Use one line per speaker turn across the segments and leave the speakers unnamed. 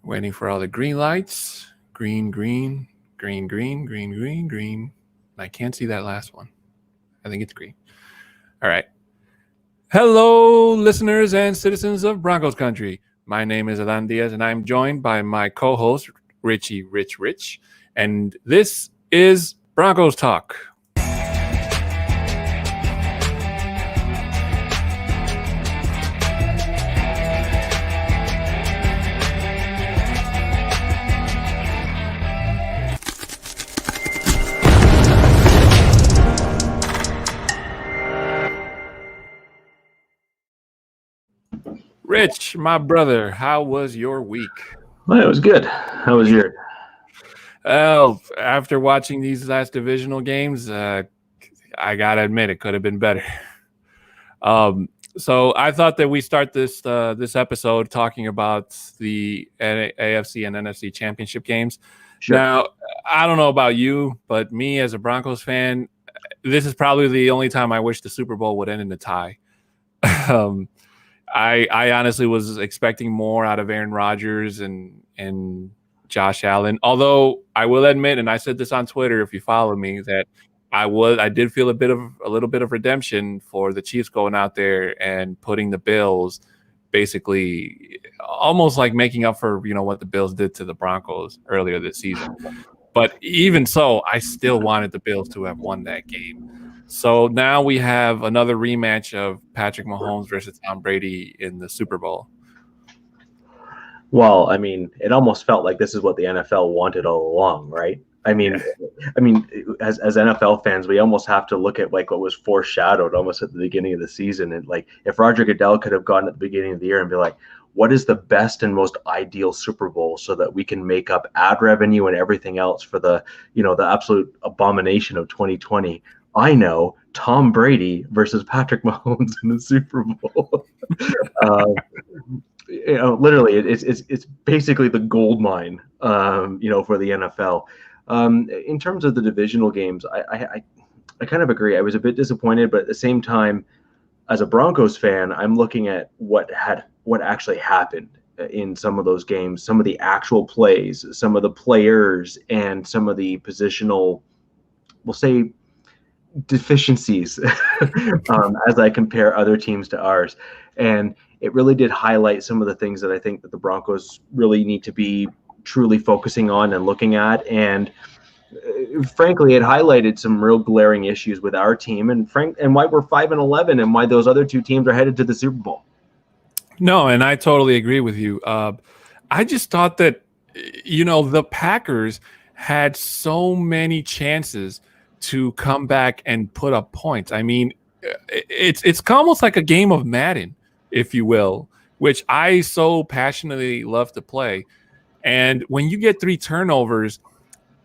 Waiting for all the green lights. Green, green, green, green, green, green, green. I can't see that last one. I think it's green. All right. Hello, listeners and citizens of Broncos country. My name is Adan Diaz, and I'm joined by my co-host, Richie Rich. And this is Broncos Talk. Rich, my brother, how was your week?
Well, it was good. How was yours?
Well, after watching these last divisional games, I gotta admit it could have been better. So I thought that we start this episode talking about the AFC and NFC Championship games. Sure. Now, I don't know about you, but me as a Broncos fan, this is probably the only time I wish the Super Bowl would end in a tie. I honestly was expecting more out of Aaron Rodgers and Josh Allen. Although I will admit, and I said this on Twitter if you follow me, that I did feel a little bit of redemption for the Chiefs going out there and putting the Bills basically almost like making up for what the Bills did to the Broncos earlier this season. But even so, I still wanted the Bills to have won that game. So now we have another rematch of Patrick Mahomes versus Tom Brady in the Super Bowl.
Well, I mean, it almost felt like this is what the NFL wanted all along, right? I mean, as NFL fans, we almost have to look at like what was foreshadowed almost at the beginning of the season. And like if Roger Goodell could have gone at the beginning of the year and be like, what is the best and most ideal Super Bowl so that we can make up ad revenue and everything else for the absolute abomination of 2020? I know Tom Brady versus Patrick Mahomes in the Super Bowl. Literally, it's basically the gold mine, for the NFL. In terms of the divisional games, I kind of agree. I was a bit disappointed, but at the same time, as a Broncos fan, I'm looking at what actually happened in some of those games, some of the actual plays, some of the players, and some of the positional, we'll say, deficiencies as I compare other teams to ours. And it really did highlight some of the things that I think that the Broncos really need to be truly focusing on and looking at. And frankly, it highlighted some real glaring issues with our team and why we're 5-11 and why those other two teams are headed to the Super Bowl.
No, and I totally agree with you. I just thought that, the Packers had so many chances to come back and put up points. I mean, it's almost like a game of Madden, if you will, which I so passionately love to play. And when you get 3 turnovers,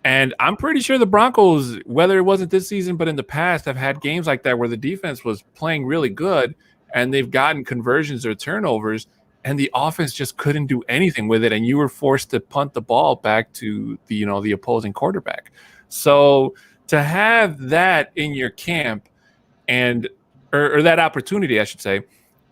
and I'm pretty sure the Broncos, whether it wasn't this season, but in the past, have had games like that where the defense was playing really good and they've gotten conversions or turnovers and the offense just couldn't do anything with it. And you were forced to punt the ball back to the opposing quarterback. So to have that in your camp or that opportunity, I should say,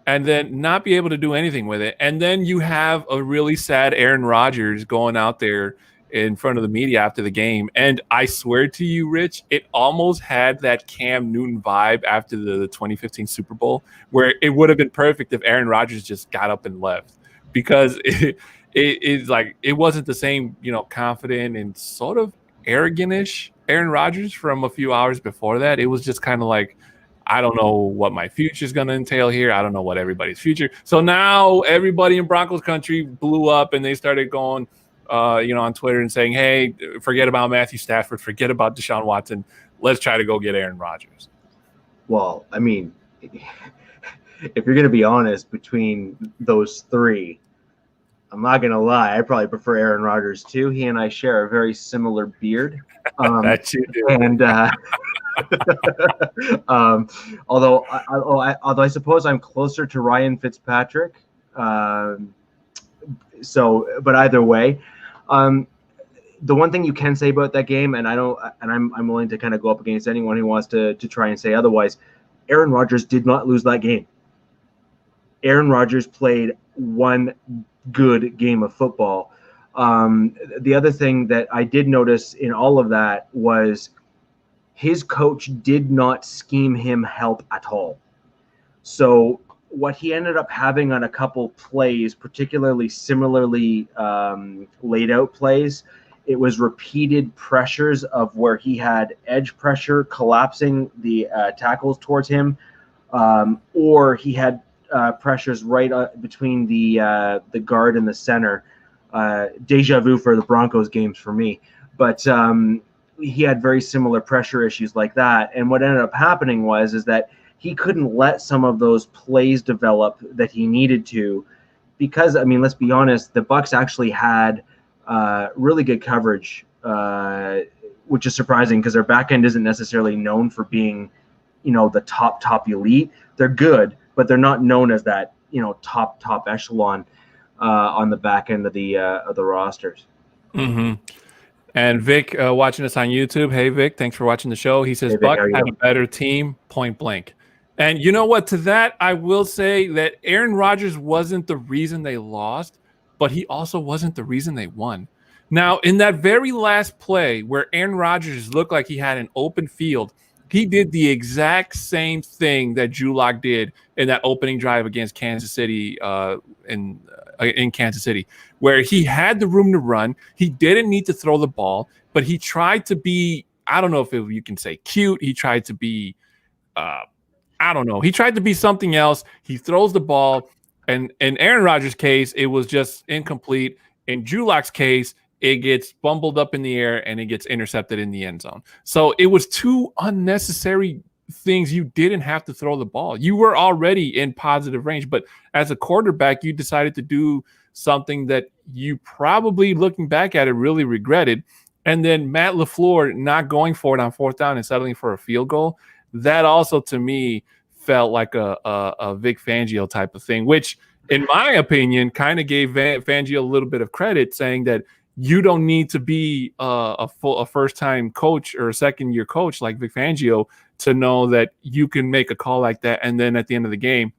and then not be able to do anything with it. And then you have a really sad Aaron Rodgers going out there in front of the media after the game. And I swear to you, Rich, it almost had that Cam Newton vibe after the 2015 Super Bowl, where it would have been perfect if Aaron Rodgers just got up and left, because it's like it wasn't the same, confident and sort of arrogant-ish Aaron Rodgers from a few hours before that. It was just kind of like, I don't know what my future is going to entail here. I don't know what everybody's future. So now everybody in Broncos country blew up and they started going, on Twitter and saying, hey, forget about Matthew Stafford, forget about Deshaun Watson. Let's try to go get Aaron Rodgers.
Well, I mean, if you're going to be honest, between those three, I'm not going to lie, I probably prefer Aaron Rodgers too. He and I share a very similar beard.
That you do.
And although I suppose I'm closer to Ryan Fitzpatrick. But either way, the one thing you can say about that game, and I'm willing to kind of go up against anyone who wants to try and say otherwise, Aaron Rodgers did not lose that game. Aaron Rodgers played one good game of football. The other thing that I did notice in all of that was his coach did not scheme him help at all. So what he ended up having on a couple plays, particularly similarly laid out plays, it was repeated pressures of where he had edge pressure collapsing the tackles towards him, or he had pressures right between the guard and the center. Deja vu for the Broncos games for me, but he had very similar pressure issues like that. And what ended up happening is that he couldn't let some of those plays develop that he needed to, because, I mean, let's be honest, the Bucs actually had really good coverage, which is surprising because their back end isn't necessarily known for being, the top elite. They're good, but they're not known as that, top echelon on the back end of the rosters.
Mm-hmm. And Vic, watching us on YouTube. Hey, Vic, thanks for watching the show. He says,
hey, Vic,
Bucs had a better team, point blank. And you know what? To that, I will say that Aaron Rodgers wasn't the reason they lost, but he also wasn't the reason they won. Now, in that very last play where Aaron Rodgers looked like he had an open field, he did the exact same thing that Drew Lock did in that opening drive against Kansas City in Kansas City, where he had the room to run. He didn't need to throw the ball, but he tried to be, I don't know if you can say cute. He tried to be, I don't know. He tried to be something else. He throws the ball, and in Aaron Rodgers' case, it was just incomplete. In Drew Lock's case, it gets bumbled up in the air and it gets intercepted in the end zone. So it was two unnecessary things. You didn't have to throw the ball. You were already in positive range, but as a quarterback, you decided to do something that you probably, looking back at it, really regretted. And then Matt LaFleur not going for it on fourth down and settling for a field goal. That also, to me, felt like a Vic Fangio type of thing, which, in my opinion, kind of gave Fangio a little bit of credit, saying that you don't need to be a first-time coach or a second-year coach like Vic Fangio to know that you can make a call like that, and then at the end of the game,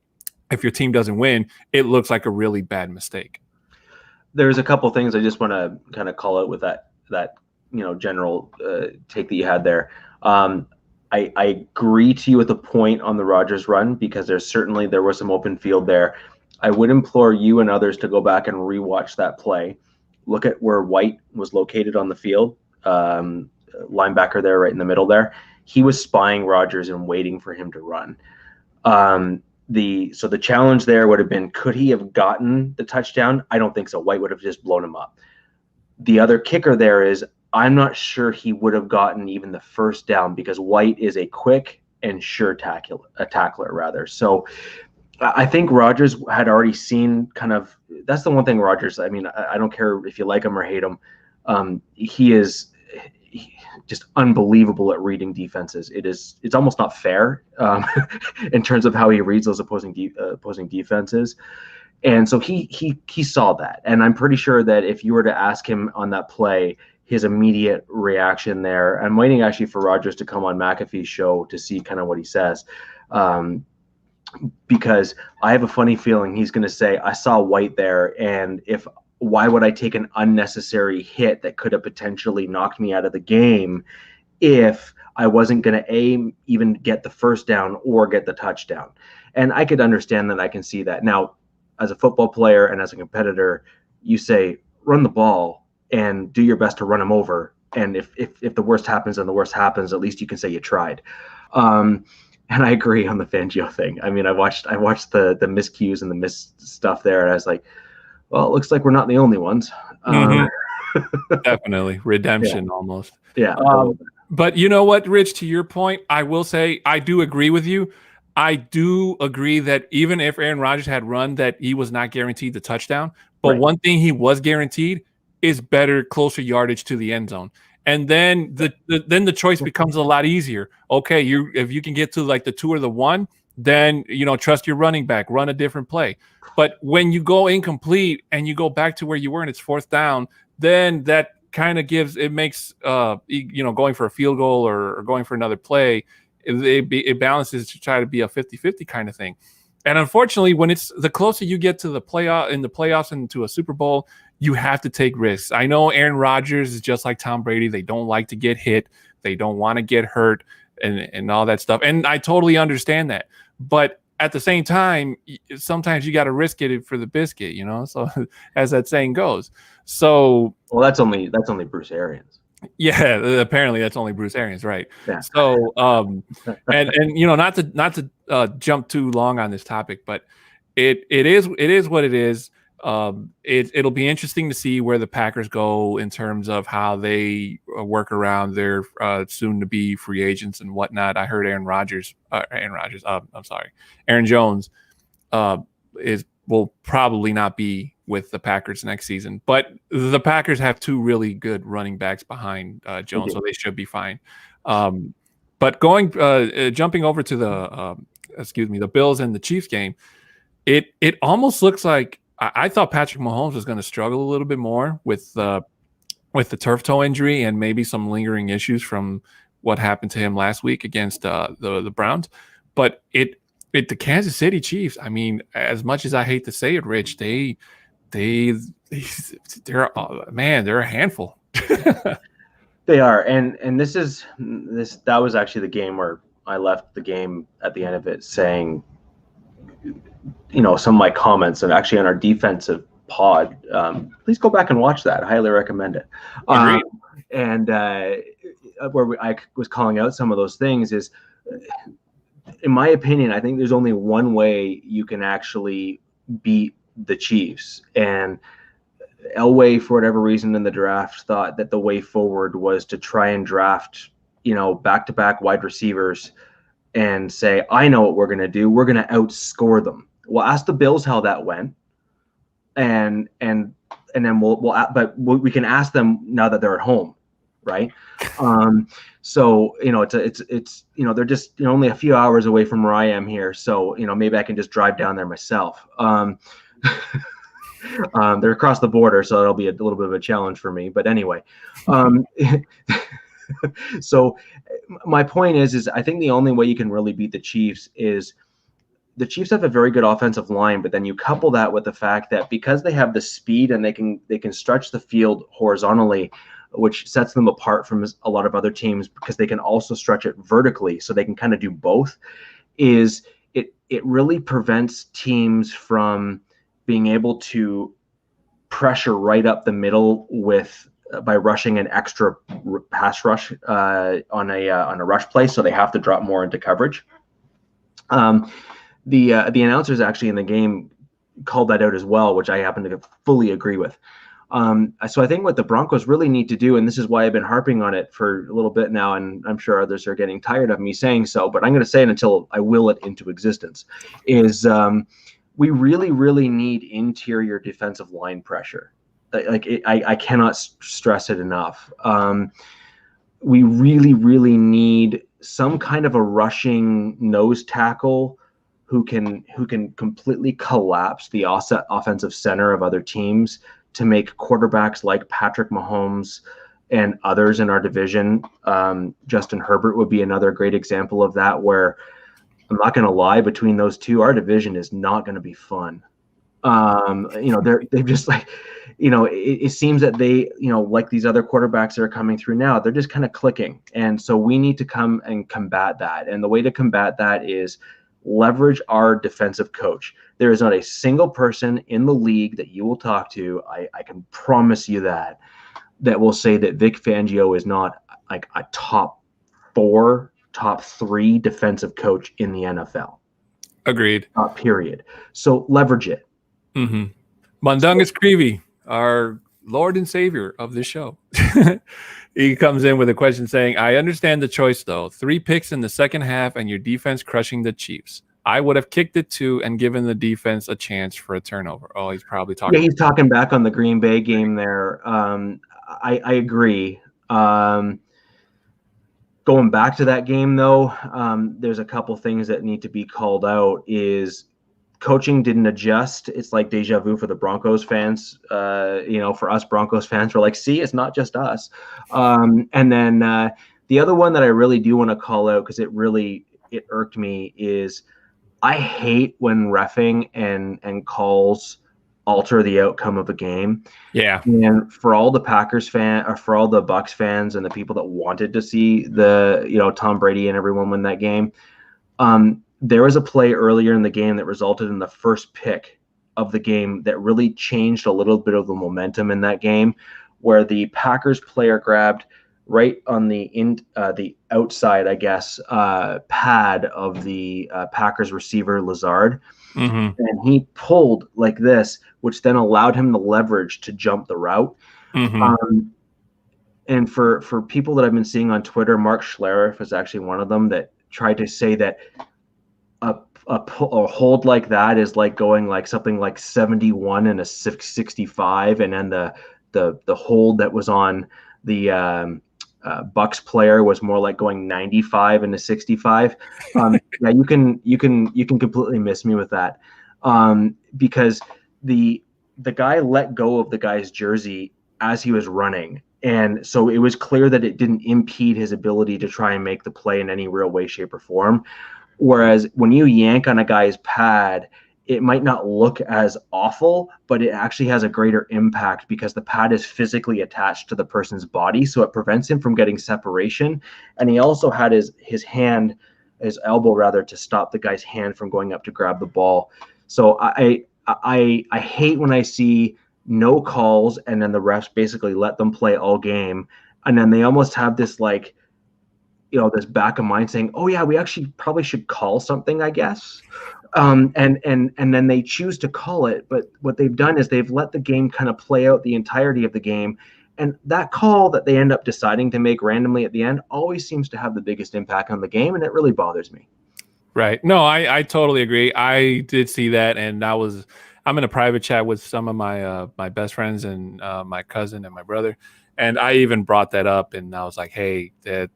if your team doesn't win, it looks like a really bad mistake.
There's a couple things I just want to kind of call out with that general take that you had there. I agree to you with the point on the Rodgers run, because there was some open field there. I would implore you and others to go back and rewatch that play. Look at where White was located on the field, linebacker there right in the middle there. He was spying Rodgers and waiting for him to run. So the challenge there would have been, could he have gotten the touchdown? I don't think so. White would have just blown him up. The other kicker there is, I'm not sure he would have gotten even the first down, because White is a quick and sure tackler rather. So I think Rodgers had already seen that's the one thing Rodgers, I mean, I don't care if you like him or hate him. He is just unbelievable at reading defenses. It's almost not fair in terms of how he reads those opposing defenses. And so he saw that. And I'm pretty sure that if you were to ask him on that play, his immediate reaction there, I'm waiting actually for Rodgers to come on McAfee's show to see kind of what he says. Because I have a funny feeling he's going to say, I saw White there, and why would I take an unnecessary hit that could have potentially knocked me out of the game if I wasn't going to even get the first down or get the touchdown? And I could understand that. I can see that. Now, as a football player and as a competitor, you say, run the ball and do your best to run him over. And if the worst happens, then the worst happens. At least you can say you tried. And I agree on the Fangio thing. I mean, I watched the miscues and the miss stuff there, and I was like, well, it looks like we're not the only ones.
Definitely redemption, almost.
Yeah.
But you know what, Rich, to your point, I will say I do agree with you. I do agree that even if Aaron Rodgers had run, that he was not guaranteed the touchdown. But
Right.
One thing he was guaranteed is better, closer yardage to the end zone. And then the choice becomes a lot easier. Okay, if you can get to like the 2 or the 1, then trust your running back, run a different play. But when you go incomplete and you go back to where you were and it's fourth down, then that kind of makes going for a field goal or going for another play, it balances to try to be a 50-50 kind of thing. And unfortunately, when it's the closer you get to the playoffs and to a Super Bowl, you have to take risks. I know Aaron Rodgers is just like Tom Brady. They don't like to get hit. They don't want to get hurt and all that stuff. And I totally understand that. But at the same time, sometimes you got to risk it for the biscuit, you know? So as that saying goes. So,
well, that's only Bruce Arians.
Yeah, apparently that's only Bruce Arians, right?
Yeah.
So, and you know, not to jump too long on this topic, but it is what it is. It'll be interesting to see where the Packers go in terms of how they work around their soon to be free agents and whatnot. I heard Aaron Jones will probably not be with the Packers next season, but the Packers have two really good running backs behind Jones, so they should be fine. But jumping over to the Bills and the Chiefs game, it almost looks like I thought Patrick Mahomes was going to struggle a little bit more with the turf toe injury and maybe some lingering issues from what happened to him last week against the Browns, but the Kansas City Chiefs, I mean, as much as I hate to say it, Rich, they're a handful.
They are, and that was actually the game where I left the game at the end of it saying, you know, some of my comments, and actually on our defensive pod, please go back and watch that. I highly recommend it. And where I was calling out some of those things is, in my opinion, I think there's only one way you can actually beat the Chiefs. And Elway, for whatever reason in the draft, thought that the way forward was to try and draft, you know, back-to-back wide receivers and say, I know what we're going to do. We're going to outscore them. Well, ask the Bills how that went. And then we can ask them now that they're at home. Right. So, you know, it's, you know, they're just, you know, only a few hours away from where I am here. So, you know, maybe I can just drive down there myself. They're across the border, so it'll be a little bit of a challenge for me. But anyway, so my point is I think the only way you can really beat the Chiefs is the Chiefs have a very good offensive line, but then you couple that with the fact that because they have the speed and they can stretch the field horizontally, which sets them apart from a lot of other teams because they can also stretch it vertically, so they can kind of do both, is it really prevents teams from being able to pressure right up the middle by rushing an extra pass rush on a rush play, so they have to drop more into coverage. The announcers actually in the game called that out as well, which I happen to fully agree with. So I think what the Broncos really need to do, and this is why I've been harping on it for a little bit now, and I'm sure others are getting tired of me saying so, but I'm going to say it until I will it into existence, is we really, really need interior defensive line pressure. I cannot stress it enough. We really, really need some kind of a rushing nose tackle who can completely collapse the offensive center of other teams to make quarterbacks like Patrick Mahomes and others in our division. Justin Herbert would be another great example of that, where I'm not going to lie, between those two, our division is not going to be fun. You know, they've just like, you know, it seems that they, you know, like these other quarterbacks that are coming through now, they're just kind of clicking. And so we need to come and combat that. And the way to combat that is leverage our defensive coach. There is not a single person in the league that you will talk to, I can promise you that will say that Vic Fangio is not like a top 4, top 3 defensive coach in the NFL.
Agreed.
Period. So leverage it.
Mm-hmm. Mundungus Creevy, our Lord and Savior of this show. He comes in with a question saying, I understand the choice, though. 3 picks in the second half and your defense crushing the Chiefs. I would have kicked it 2 and given the defense a chance for a turnover. Oh, he's probably talking.
Yeah, he's talking back on the Green Bay game there. I agree. Going back to that game, though, there's a couple things that need to be called out. Is coaching didn't adjust. It's like deja vu for the Broncos fans. You know, for us Broncos fans, we're like, see, it's not just us. And then the other one that I really do want to call out, because it irked me, is I hate when reffing and calls alter the outcome of a game.
Yeah.
And for all the for all the Bucs fans and the people that wanted to see Tom Brady and everyone win that game, there was a play earlier in the game that resulted in the first pick of the game that really changed a little bit of the momentum in that game, where the Packers player grabbed right on the outside, I guess, pad of the Packers receiver Lazard.
Mm-hmm.
And he pulled like this, which then allowed him the leverage to jump the route.
Mm-hmm.
And for people that I've been seeing on Twitter, Mark Schlereth is actually one of them that tried to say that a hold like that is like going like something like 71 and a 65, and then the hold that was on the Bucks player was more like going 95 and a 65. Yeah, you can completely miss me with that, because the guy let go of the guy's jersey as he was running, and so it was clear that it didn't impede his ability to try and make the play in any real way, shape, or form. Whereas when you yank on a guy's pad, it might not look as awful, but it actually has a greater impact because the pad is physically attached to the person's body, so it prevents him from getting separation. And he also had his elbow rather, to stop the guy's hand from going up to grab the ball. So I hate when I see no calls and then the refs basically let them play all game, and then they almost have this like, this back of mind saying, oh yeah, we actually probably should call something, I guess. And then they choose to call it. But what they've done is they've let the game kind of play out the entirety of the game. And that call that they end up deciding to make randomly at the end always seems to have the biggest impact on the game. And it really bothers me.
Right. No, I totally agree. I did see that. And I'm in a private chat with some of my best friends and my cousin and my brother. And I even brought that up, and I was like, hey, that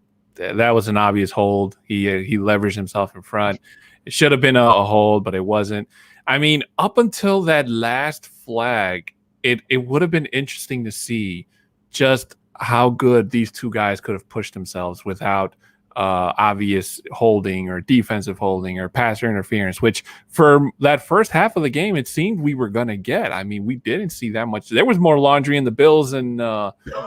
was an obvious hold. He leveraged himself in front. It should have been a hold, but it wasn't. I mean, up until that last flag, it would have been interesting to see just how good these two guys could have pushed themselves without obvious holding or defensive holding or passer interference, which for that first half of the game, it seemed we were going to get. I mean, we didn't see that much. There was more laundry in the Bills and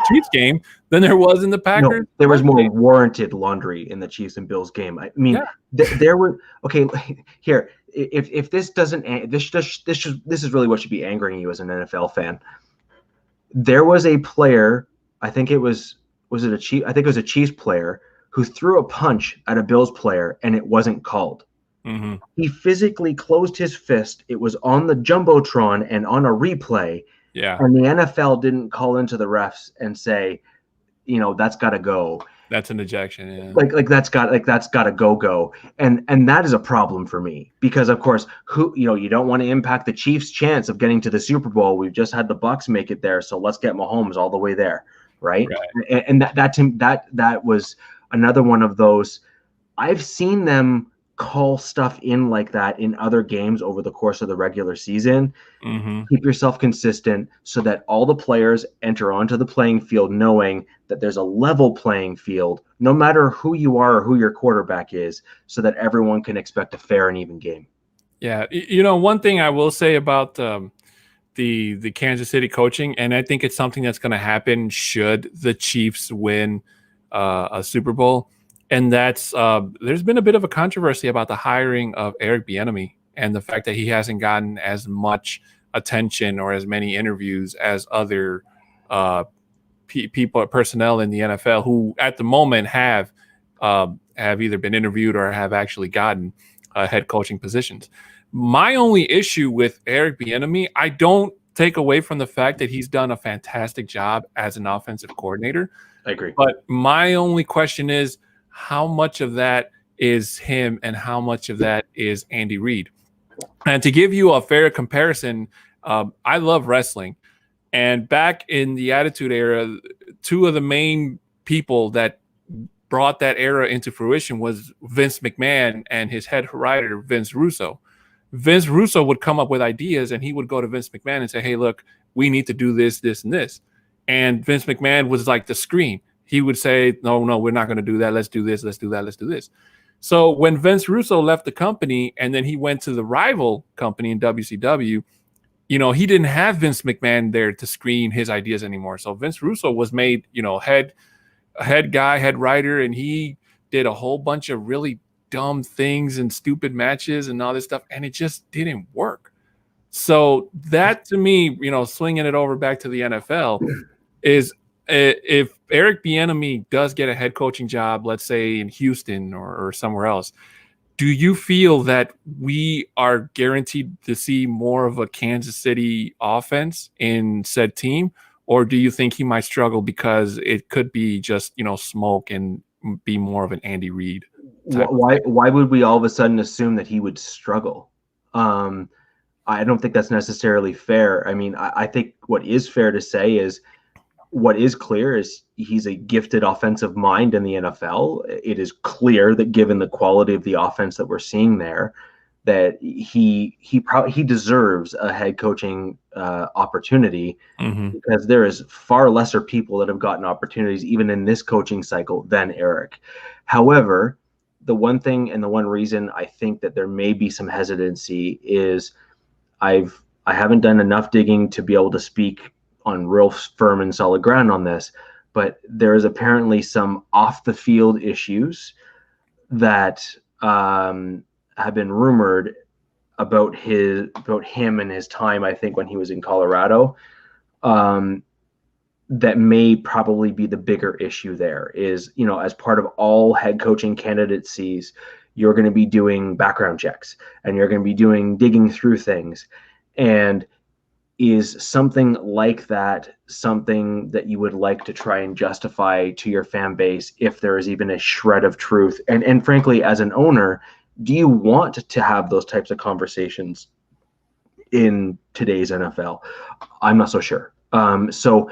Chiefs game than there was in the Packers.
No, there was more warranted laundry in the Chiefs and Bills game. I mean, there were, okay, here, if this doesn't, this is really what should be angering you as an NFL fan. There was a player, I think it was it a Chief? I think it was a Chiefs player who threw a punch at a Bills player and it wasn't called.
Mm-hmm.
He physically closed his fist. It was on the Jumbotron and on a replay.
Yeah.
And the NFL didn't call into the refs and say, that's got to go.
That's an ejection. Yeah.
Like that's got to go. And that is a problem for me because, of course, you don't want to impact the Chiefs' chance of getting to the Super Bowl. We've just had the Bucs make it there, so let's get Mahomes all the way there, right? And that was another one of those. I've seen them call stuff in like that in other games over the course of the regular season.
Mm-hmm.
Keep yourself consistent so that all the players enter onto the playing field knowing that there's a level playing field, no matter who you are or who your quarterback is, so that everyone can expect a fair and even game.
Yeah. One thing I will say about the Kansas City coaching, and I think it's something that's going to happen should the Chiefs win a Super Bowl, and that's there's been a bit of a controversy about the hiring of Eric Bieniemy and the fact that he hasn't gotten as much attention or as many interviews as other personnel in the NFL who at the moment have either been interviewed or have actually gotten head coaching positions. My only issue with Eric Bieniemy, I don't take away from the fact that he's done a fantastic job as an offensive coordinator.
I agree.
But my only question is how much of that is him and how much of that is Andy Reid? And to give you a fair comparison, I love wrestling. And back in the Attitude Era, two of the main people that brought that era into fruition was Vince McMahon and his head writer, Vince Russo. Vince Russo would come up with ideas and he would go to Vince McMahon and say, hey, look, we need to do this, this, and this. And Vince McMahon was like the screen. He would say, no, we're not going to do that. Let's do this. Let's do that. Let's do this. So when Vince Russo left the company and then he went to the rival company in WCW, he didn't have Vince McMahon there to screen his ideas anymore. So Vince Russo was made, head guy, head writer, and he did a whole bunch of really dumb things and stupid matches and all this stuff, and it just didn't work. So that, to me, swinging it over back to the NFL is, if Eric Bieniemy does get a head coaching job, let's say in Houston or somewhere else, do you feel that we are guaranteed to see more of a Kansas City offense in said team? Or do you think he might struggle because it could be just, smoke and be more of an Andy Reid type?
Why would we all of a sudden assume that he would struggle? I don't think that's necessarily fair. I mean, I think what is fair to say is, what is clear is he's a gifted offensive mind in the NFL. It is clear that, given the quality of the offense that we're seeing there, that he deserves a head coaching opportunity, because there is far lesser people that have gotten opportunities even in this coaching cycle than Eric. However, the one thing and the one reason I think that there may be some hesitancy is I haven't done enough digging to be able to speak on real firm and solid ground on this, but there is apparently some off the field issues that have been rumored about him and his time, I think, when he was in Colorado, that may probably be the bigger issue. There is, as part of all head coaching candidacies, you're going to be doing background checks and you're going to be digging through things. And is something like that something that you would like to try and justify to your fan base, if there is even a shred of truth? And frankly, as an owner, do you want to have those types of conversations in today's NFL? I'm not so sure. So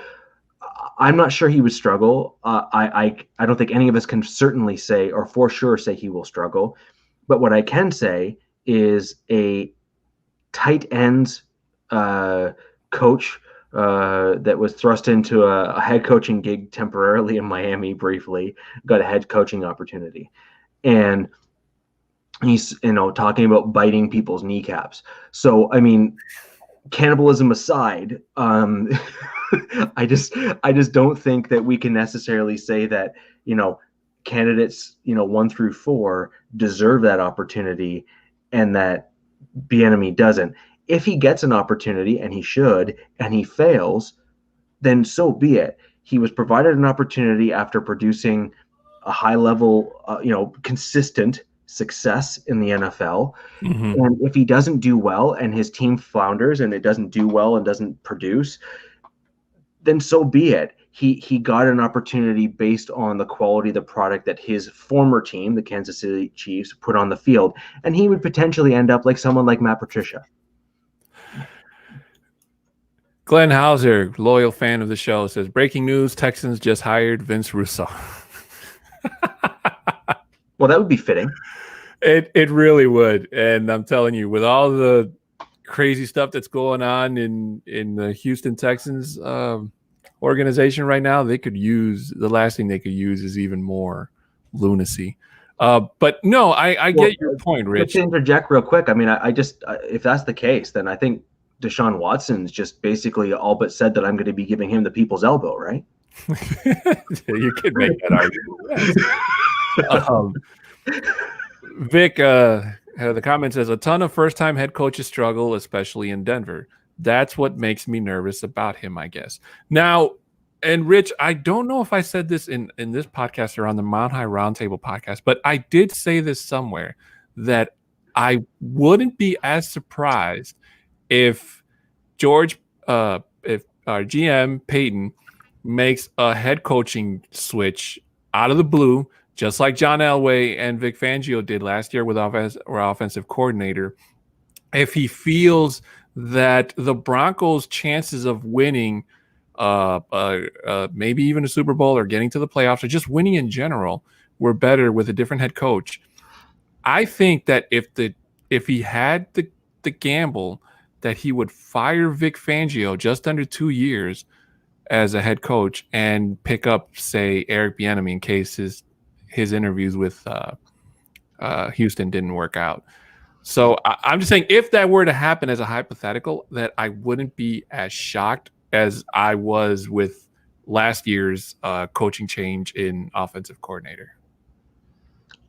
I'm not sure he would struggle. I don't think any of us can certainly say, or for sure say, he will struggle. But what I can say is a tight ends coach that was thrust into a head coaching gig temporarily in Miami briefly, got a head coaching opportunity. And he's, talking about biting people's kneecaps. So, I mean, cannibalism aside, I just don't think that we can necessarily say that, candidates, 1 through 4 deserve that opportunity and that Bieniemy doesn't. If he gets an opportunity, and he should, and he fails, then so be it. He was provided an opportunity after producing a high level, consistent success in the NFL. And if he doesn't do well and his team flounders and it doesn't do well and doesn't produce, then so be it. He got an opportunity based on the quality of the product that his former team, the Kansas City Chiefs, put on the field. And he would potentially end up like someone like Matt Patricia.
Glenn Hauser, loyal fan of the show, says, breaking news, Texans just hired Vince Russo.
Well, that would be fitting.
It really would. And I'm telling you, with all the crazy stuff that's going on in the Houston Texans organization right now, the last thing they could use is even more lunacy. But no, I get your point, Rich.
To interject real quick, I mean, I just, if that's the case, then I think Deshaun Watson's just basically all but said that I'm going to be giving him the people's elbow, right?
You could make that argument. Vic, the comment says, a ton of first-time head coaches struggle, especially in Denver. That's what makes me nervous about him, I guess. Now, and Rich, I don't know if I said this in this podcast or on the Mount High Roundtable podcast, but I did say this somewhere, that I wouldn't be as surprised if if our GM Peyton makes a head coaching switch out of the blue, just like John Elway and Vic Fangio did last year with our offensive coordinator. If he feels that the Broncos' chances of winning maybe even a Super Bowl or getting to the playoffs or just winning in general were better with a different head coach, I think that if he had the gamble that he would fire Vic Fangio just under 2 years as a head coach and pick up, say, Eric Bieniemy in case his interviews with Houston didn't work out. So I'm just saying, if that were to happen as a hypothetical, that I wouldn't be as shocked as I was with last year's coaching change in offensive coordinator.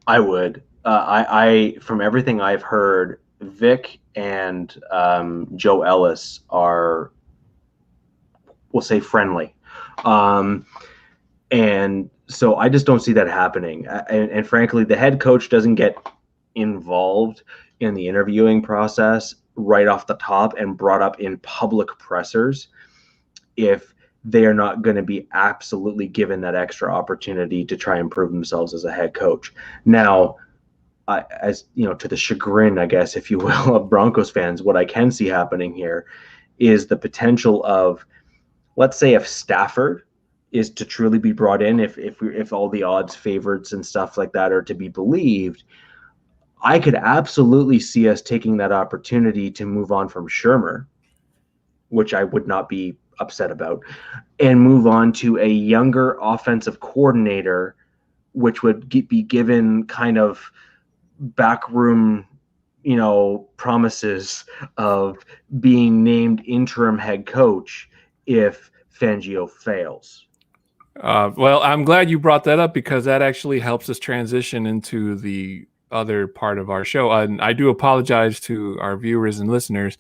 I would. I from everything I've heard, Vic and Joe Ellis are, we'll say, friendly. And so I just don't see that happening. And frankly, the head coach doesn't get involved in the interviewing process right off the top and brought up in public pressers if they are not going to be absolutely given that extra opportunity to try and prove themselves as a head coach. Now, as you know, to the chagrin, I guess, if you will, of Broncos fans, what I can see happening here is the potential of, let's say, if Stafford is to truly be brought in, if all the odds favorites and stuff like that are to be believed, I could absolutely see us taking that opportunity to move on from Shermer, which I would not be upset about, and move on to a younger offensive coordinator, which would be given kind of backroom, promises of being named interim head coach if Fangio fails.
Well, I'm glad you brought that up, because that actually helps us transition into the other part of our show. And I do apologize to our viewers and listeners.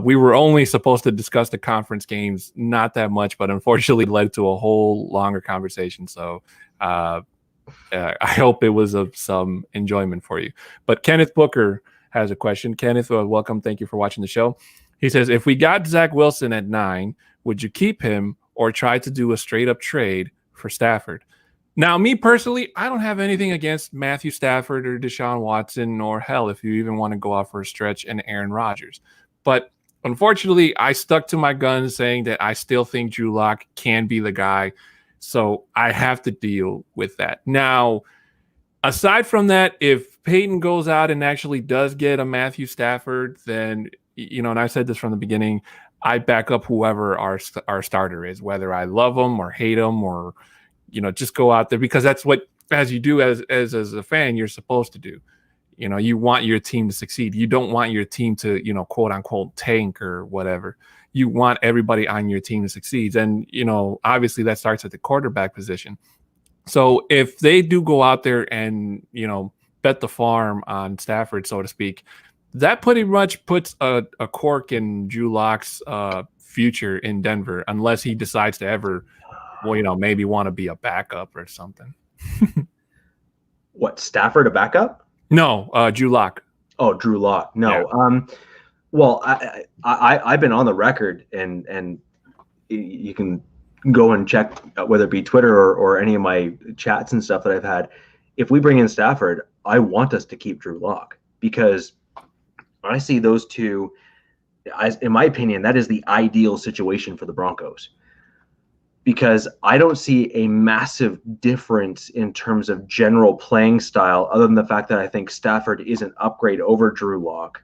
We were only supposed to discuss the conference games, not that much, but unfortunately led to a whole longer conversation. So I hope it was of some enjoyment for you. But Kenneth Booker has a question. Kenneth, welcome. Thank you for watching the show. He says, if we got Zach Wilson at 9, would you keep him or try to do a straight up trade for Stafford? Now, me personally, I don't have anything against Matthew Stafford or Deshaun Watson, or hell, if you even want to go out for a stretch, and Aaron Rodgers. But unfortunately, I stuck to my guns saying that I still think Drew Lock can be the guy. So I have to deal with that. Now, aside from that, if Peyton goes out and actually does get a Matthew Stafford, then, and I said this from the beginning, I back up whoever our starter is, whether I love him or hate him, or just go out there, because that's what, as you do as a fan, you're supposed to do. You want your team to succeed. You don't want your team to, quote unquote, tank or whatever. You want everybody on your team to succeed. And, obviously that starts at the quarterback position. So if they do go out there and, bet the farm on Stafford, so to speak, that pretty much puts a cork in Drew Lock's future in Denver, unless he decides to ever, maybe want to be a backup or something.
What, Stafford a backup?
No, Drew Lock.
Oh, Drew Lock. No.
Yeah.
Well, I've been on the record, and you can go and check, whether it be Twitter or any of my chats and stuff that I've had. If we bring in Stafford, I want us to keep Drew Lock, because I see those two as, in my opinion, that is the ideal situation for the Broncos. Because I don't see a massive difference in terms of general playing style, other than the fact that I think Stafford is an upgrade over Drew Lock.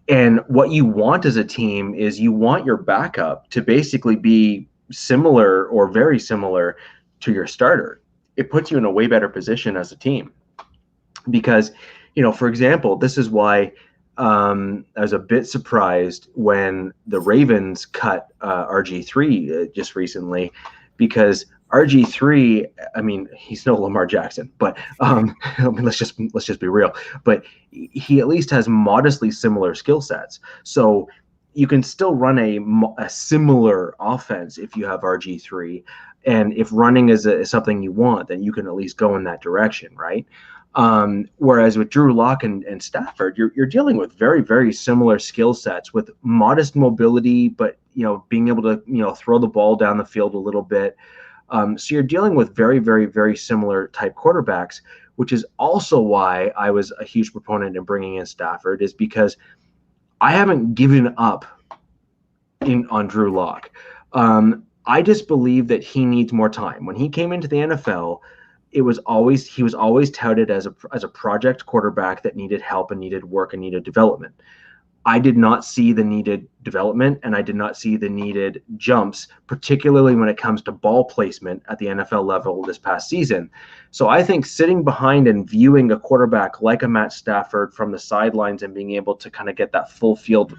And what you want as a team is you want your backup to basically be similar or very similar to your starter. It puts you in a way better position as a team. Because, for example, this is why I was a bit surprised when the Ravens cut RG3 just recently, because RG3, I mean, he's no Lamar Jackson, but let's just be real. But he at least has modestly similar skill sets, so you can still run a similar offense if you have RG3, and if running is something you want, then you can at least go in that direction, right? Whereas with Drew Lock and Stafford, you're dealing with very, very similar skill sets with modest mobility, but being able to throw the ball down the field a little bit. So you're dealing with very, very, very similar type quarterbacks, which is also why I was a huge proponent in bringing in Stafford, is because I haven't given up on Drew Lock. I just believe that he needs more time. When he came into the NFL, he was always touted as a project quarterback that needed help and needed work and needed development. I did not see the needed development, and I did not see the needed jumps, particularly when it comes to ball placement at the NFL level this past season. So I think sitting behind and viewing a quarterback like a Matt Stafford from the sidelines and being able to kind of get that full field,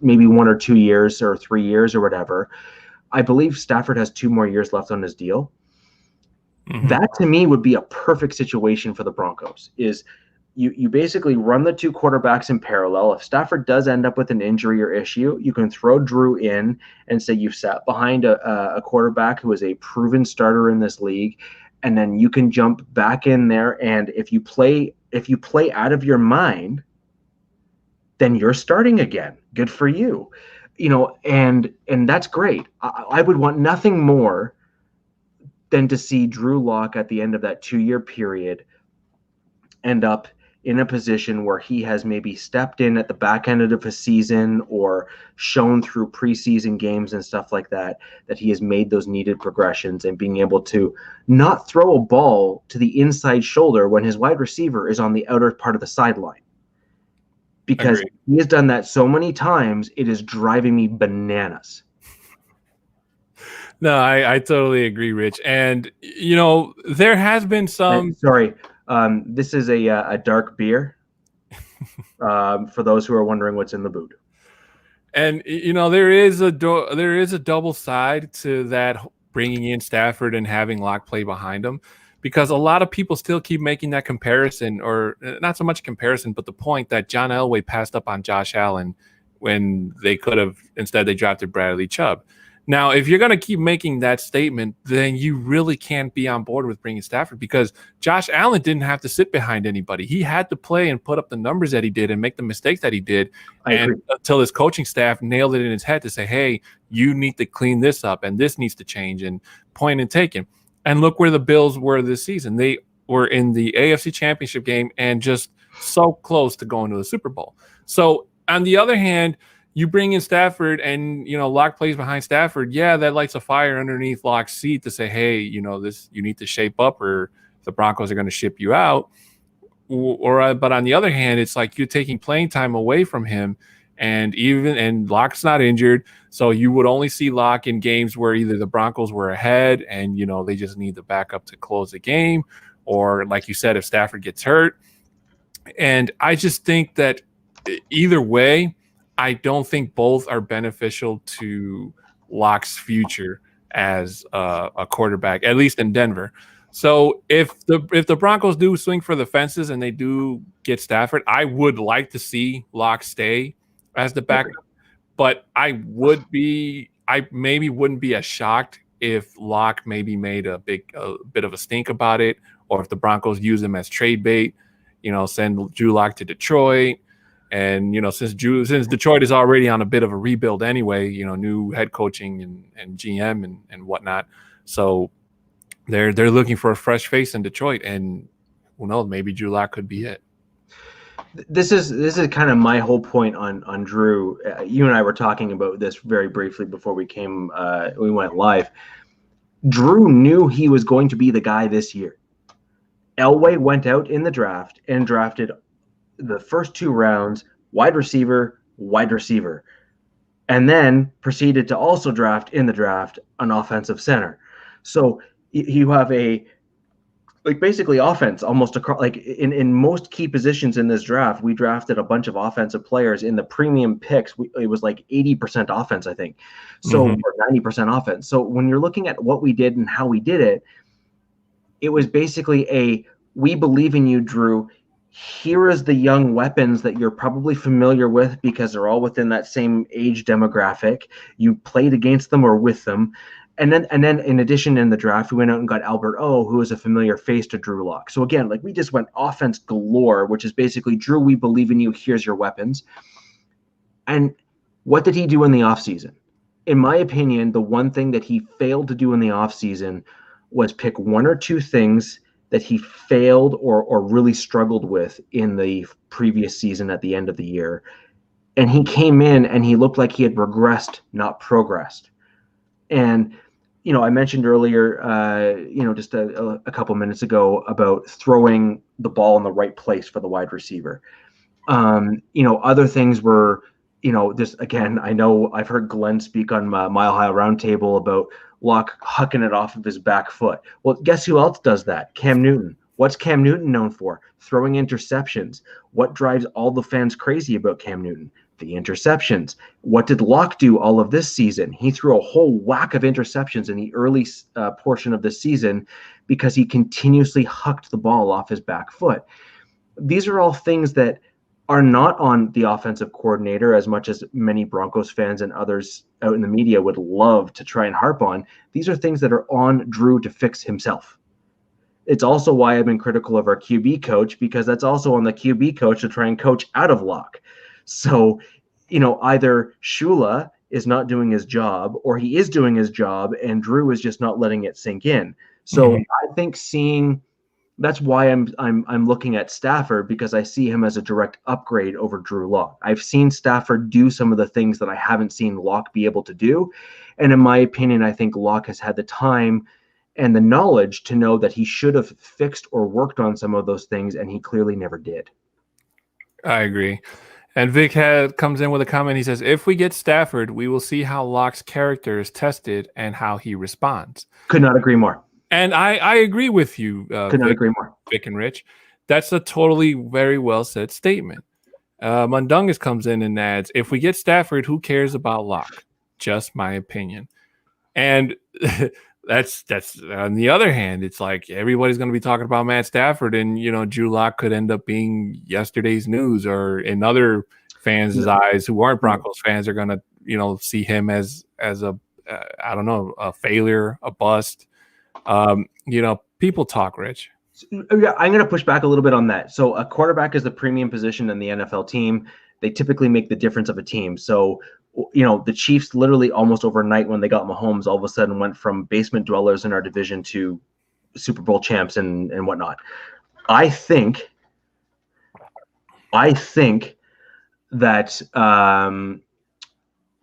maybe 1 or 2 years or 3 years or whatever, I believe Stafford has 2 more years left on his deal. Mm-hmm. That to me would be a perfect situation for the Broncos. Is you basically run the 2 quarterbacks in parallel. If Stafford does end up with an injury or issue, you can throw Drew in and say you've sat behind a quarterback who is a proven starter in this league, and then you can jump back in there. And if you play out of your mind, then you're starting again. Good for you, and that's great. I would want nothing more than to see Drew Lock at the end of that 2-year period end up in a position where he has maybe stepped in at the back end of a season or shown through preseason games and stuff like that he has made those needed progressions, and being able to not throw a ball to the inside shoulder when his wide receiver is on the outer part of the sideline. Because he has done that so many times, it is driving me bananas.
No, I totally agree, Rich. And, there has been some...
This is a dark beer for those who are wondering what's in the boot.
And, there is a double side to that, bringing in Stafford and having Locke play behind him, because a lot of people still keep making that comparison, or not so much comparison, but the point that John Elway passed up on Josh Allen when they could have, instead they drafted Bradley Chubb. Now, if you're going to keep making that statement, then you really can't be on board with bringing Stafford, because Josh Allen didn't have to sit behind anybody. He had to play and put up the numbers that he did and make the mistakes that he did, until his coaching staff nailed it in his head to say, hey, you need to clean this up and this needs to change, and point and taken. And look where the Bills were this season. They were in the AFC Championship game and just so close to going to the Super Bowl. So on the other hand, you bring in Stafford and, Locke plays behind Stafford. Yeah, that lights a fire underneath Locke's seat to say, hey, you need to shape up or the Broncos are going to ship you out. But on the other hand, it's like you're taking playing time away from him, and Locke's not injured. So you would only see Locke in games where either the Broncos were ahead and, they just need the backup to close the game, or like you said, if Stafford gets hurt. And I just think that either way, I don't think both are beneficial to Locke's future as a quarterback, at least in Denver. So if the Broncos do swing for the fences and they do get Stafford, I would like to see Locke stay as the backup. But I maybe wouldn't be as shocked if Locke maybe made a bit of a stink about it, or if the Broncos use him as trade bait, send Drew Lock to Detroit. And, since Detroit is already on a bit of a rebuild anyway, new head coaching and GM and whatnot. So they're looking for a fresh face in Detroit, and who knows, maybe Drew Lock could be it.
This is kind of my whole point on Drew. You and I were talking about this very briefly before we went live. Drew knew he was going to be the guy this year. Elway went out in the draft and drafted the first 2 rounds, wide receiver, and then proceeded to also draft in the draft an offensive center. So you have basically offense almost across, in most key positions in this draft. We drafted a bunch of offensive players in the premium picks. It was like 80% offense, I think. So, or 90% offense. So when you're looking at what we did and how we did it, it was basically we believe in you, Drew. Here is the young weapons that you're probably familiar with because they're all within that same age demographic. You played against them or with them. And then in addition, in the draft, we went out and got Albert O, who is a familiar face to Drew Lock. So again, we just went offense galore, which is basically, Drew, we believe in you. Here's your weapons. And what did he do in the offseason? In my opinion, the one thing that he failed to do in the offseason was pick 1 or 2 things that he failed or really struggled with in the previous season at the end of the year. And he came in and he looked like he had regressed, not progressed. And, I mentioned earlier, just a couple minutes ago about throwing the ball in the right place for the wide receiver. Other things were, just again, I know I've heard Glenn speak on Mile High Roundtable about Locke hucking it off of his back foot. Well, guess who else does that? Cam Newton. What's Cam Newton known for? Throwing interceptions. What drives all the fans crazy about Cam Newton? The interceptions. What did Locke do all of this season? He threw a whole whack of interceptions in the early portion of the season because he continuously hucked the ball off his back foot. These are all things that are not on the offensive coordinator as much as many Broncos fans and others out in the media would love to try and harp on. These are things that are on Drew to fix himself. It's also why I've been critical of our QB coach, because that's also on the QB coach to try and coach out of Locke. So, either Shula is not doing his job or he is doing his job and Drew is just not letting it sink in. So I think that's why I'm looking at Stafford, because I see him as a direct upgrade over Drew Lock. I've seen Stafford do some of the things that I haven't seen Lock be able to do. And in my opinion, I think Lock has had the time and the knowledge to know that he should have fixed or worked on some of those things, and he clearly never did.
I agree. And Vic comes in with a comment. He says, if we get Stafford, we will see how Locke's character is tested and how he responds.
Could not agree more.
And I agree with you,
Could not agree more.
Vic and Rich. That's a totally very well said statement. Mundungus comes in and adds, if we get Stafford, who cares about Locke? Just my opinion. And that's on the other hand, it's like everybody's going to be talking about Matt Stafford, and Drew Lock could end up being yesterday's news, or in other fans' eyes who aren't Broncos fans are going to see him as a I don't know, a failure, a bust. People talk, Rich.
Yeah, I'm going to push back a little bit on that. So a quarterback is the premium position in the NFL team. They typically make the difference of a team. So the Chiefs literally almost overnight, when they got Mahomes, all of a sudden went from basement dwellers in our division to Super Bowl champs and whatnot. I think that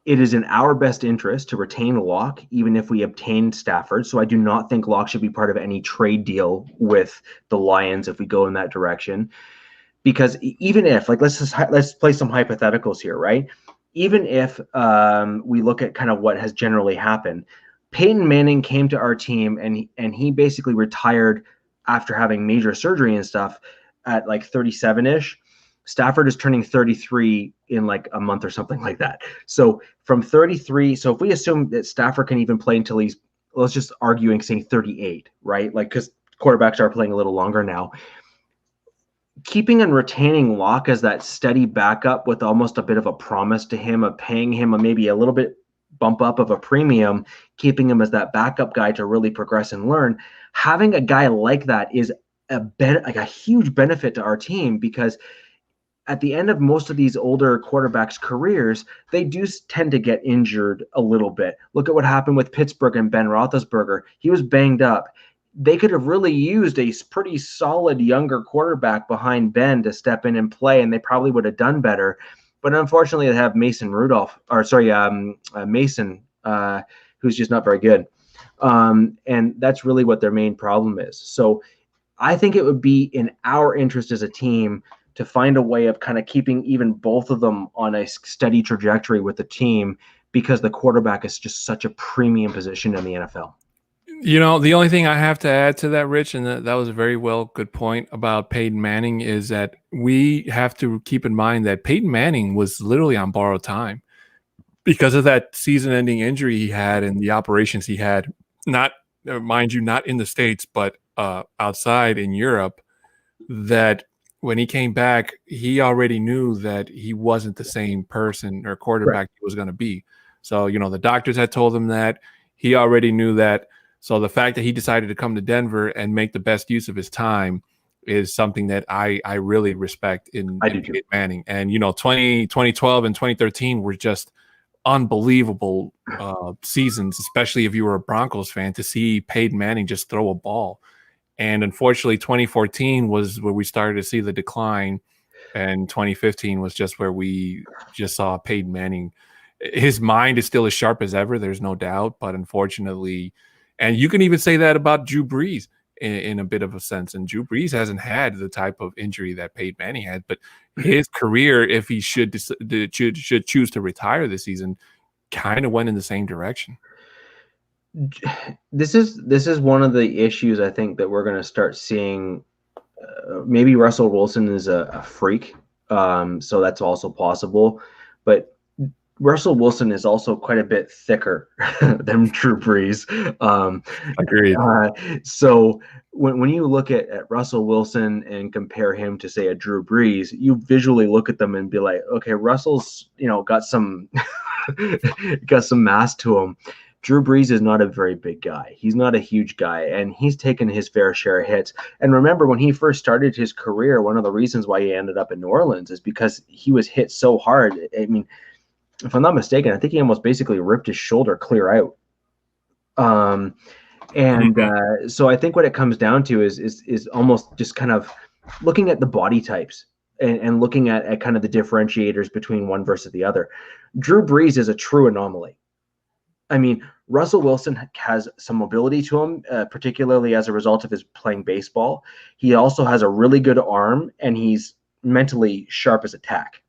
it is in our best interest to retain Locke, even if we obtain Stafford. So I do not think Locke should be part of any trade deal with the Lions if we go in that direction. Because even if, let's play some hypotheticals here, right? Even if we look at kind of what has generally happened, Peyton Manning came to our team and he basically retired after having major surgery and stuff at like 37-ish. Stafford is turning 33 in like a month or something like that. So from 33, so if we assume that Stafford can even play until he's, let's just arguing saying 38, right? Like, because quarterbacks are playing a little longer now. Keeping and retaining Locke as that steady backup with almost a bit of a promise to him of paying him maybe a little bit bump up of a premium, keeping him as that backup guy to really progress and learn. Having a guy like that is a huge benefit to our team, because at the end of most of these older quarterbacks' careers, they do tend to get injured a little bit. Look at what happened with Pittsburgh and Ben Roethlisberger. He was banged up. They could have really used a pretty solid younger quarterback behind Ben to step in and play, and they probably would have done better. But unfortunately, they have Mason, who's just not very good. And that's really what their main problem is. So I think it would be in our interest as a team to find a way of kind of keeping even both of them on a steady trajectory with the team, because the quarterback is just such a premium position in the NFL.
The only thing I have to add to that, Rich, and that was a very good point about Peyton Manning, is that we have to keep in mind that Peyton Manning was literally on borrowed time because of that season-ending injury he had and the operations he had, not in the States, but outside in Europe, that when he came back, he already knew that he wasn't the same person or quarterback he was going to be. So, the doctors had told him that. He already knew that. So the fact that he decided to come to Denver and make the best use of his time is something that I really respect in Peyton Manning. And, 2012 and 2013 were just unbelievable seasons, especially if you were a Broncos fan, to see Peyton Manning just throw a ball. And unfortunately, 2014 was where we started to see the decline, and 2015 was just where we just saw Peyton Manning. His mind is still as sharp as ever, there's no doubt, but unfortunately, and you can even say that about Drew Brees. in a bit of a sense. And Drew Brees hasn't had the type of injury that Peyton Manning had, but his career, if he should choose to retire this season, kind of went in the same direction.
This is one of the issues I think that we're going to start seeing. Maybe Russell Wilson is a freak, so that's also possible. But Russell Wilson is also quite a bit thicker than Drew Brees.
Agreed.
So when you look at Russell Wilson and compare him to, say, a Drew Brees, you visually look at them and be like, okay, Russell's got some got some mass to him. Drew Brees is not a very big guy. He's not a huge guy, and he's taken his fair share of hits. And remember, when he first started his career, one of the reasons why he ended up in New Orleans is because he was hit so hard. I mean, if I'm not mistaken, I think he almost basically ripped his shoulder clear out. So I think what it comes down to is almost just kind of looking at the body types and looking at kind of the differentiators between one versus the other. Drew Brees is a true anomaly. I mean, Russell Wilson has some mobility to him, particularly as a result of his playing baseball. He also has a really good arm, and he's mentally sharp as a tack.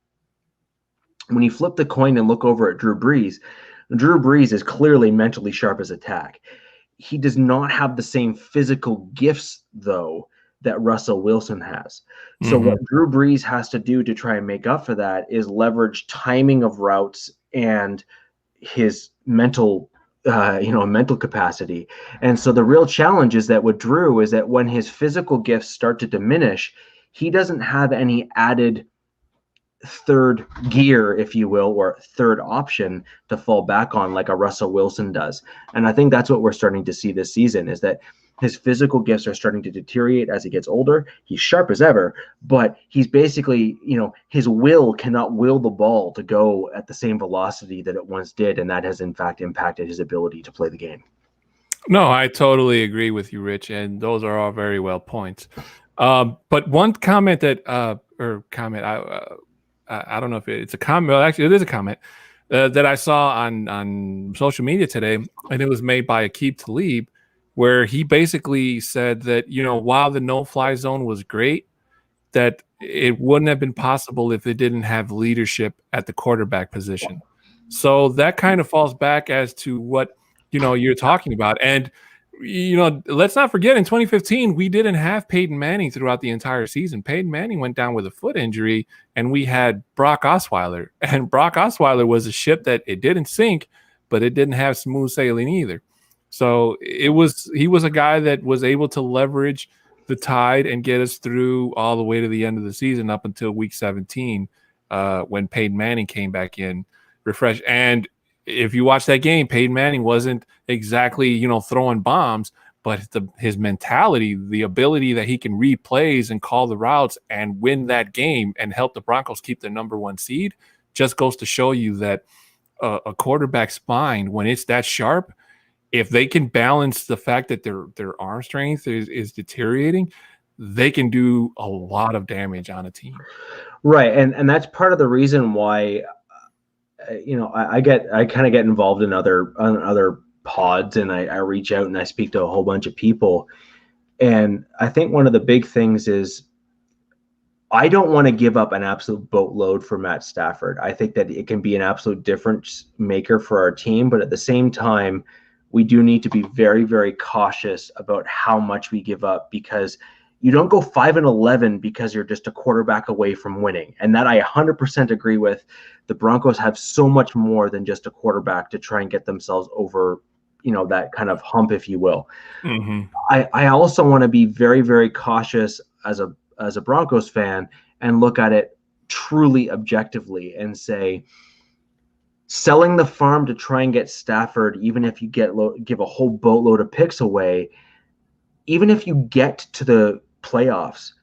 When you flip the coin and look over at Drew Brees is clearly mentally sharp as a tack. He does not have the same physical gifts, though, that Russell Wilson has. So what Drew Brees has to do to try and make up for that is leverage timing of routes and his mental capacity. And so the real challenge is that with Drew is that when his physical gifts start to diminish, he doesn't have any added third gear, if you will, or third option to fall back on like a Russell Wilson does. And I think that's what we're starting to see this season, is that his physical gifts are starting to deteriorate as he gets older. He's sharp as ever, but he's basically, his will cannot will the ball to go at the same velocity that it once did. And that has in fact impacted his ability to play the game.
No, I totally agree with you, Rich. And those are all very well points. But one comment I don't know if it's a comment. Well, actually, it is a comment that I saw on social media today, and it was made by Aqib Talib, where he basically said that, while the no-fly zone was great, that it wouldn't have been possible if it didn't have leadership at the quarterback position. So that kind of falls back as to what, you're talking about. And, let's not forget, in 2015, we didn't have Peyton Manning throughout the entire season. Peyton Manning went down with a foot injury, and we had Brock Osweiler. And Brock Osweiler was a ship that it didn't sink, but it didn't have smooth sailing either. So he was a guy that was able to leverage the tide and get us through all the way to the end of the season up until week 17, when Peyton Manning came back in refreshed. And if you watch that game, Peyton Manning wasn't exactly, throwing bombs, but his mentality, the ability that he can read plays and call the routes and win that game and help the Broncos keep the number one seed, just goes to show you that a quarterback's mind, when it's that sharp, if they can balance the fact that their arm strength is deteriorating, they can do a lot of damage on a team.
Right. And that's part of the reason why, I kind of get involved in other pods, and I reach out and I speak to a whole bunch of people. And I think one of the big things is I don't want to give up an absolute boatload for Matt Stafford. I think that it can be an absolute difference maker for our team, but at the same time, we do need to be very, very cautious about how much we give up, because you don't go 5-11 because you're just a quarterback away from winning. And that I 100% agree with. The Broncos have so much more than just a quarterback to try and get themselves over, that kind of hump, if you will. I also want to be very, very cautious as a Broncos fan and look at it truly objectively and say, selling the farm to try and get Stafford, even if you give a whole boatload of picks away, even if you get to the playoffs,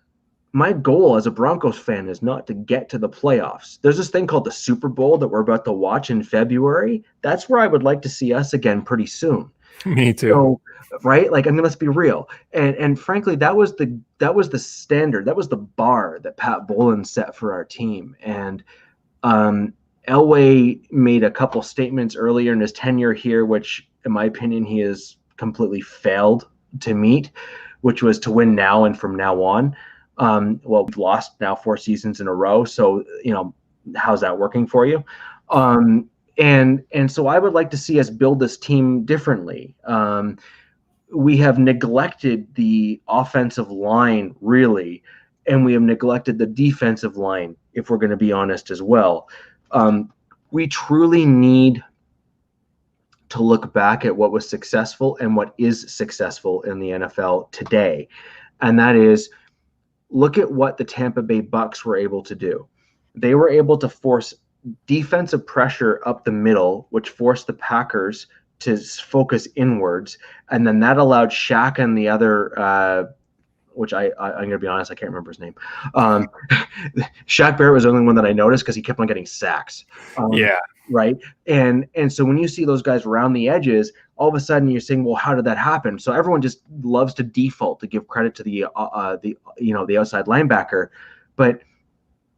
my goal as a Broncos fan is not to get to the playoffs. There's this thing called the Super Bowl that we're about to watch in February. That's where I would like to see us again pretty soon.
Me too.
So, right? Let's be real. And frankly, that was the standard. That was the bar that Pat Bowlen set for our team. And Elway made a couple statements earlier in his tenure here, which in my opinion, he has completely failed to meet. which was to win now and from now on. Well, we've lost now 4 seasons in a row, so how's that working for you? And so I would like to see us build this team differently. We have neglected the offensive line, really, and we have neglected the defensive line, if we're going to be honest as well. We truly need to look back at what was successful and what is successful in the NFL today. And that is, look at what the Tampa Bay Bucks were able to do. They were able to force defensive pressure up the middle, which forced the Packers to focus inwards. And then that allowed Shaq and the other, which I'm going to be honest, I can't remember his name. Shaq Barrett was the only one that I noticed because he kept on getting sacks. Right. And so when you see those guys around the edges, all of a sudden you're saying, well, how did that happen? So everyone just loves to default to give credit to the outside linebacker, but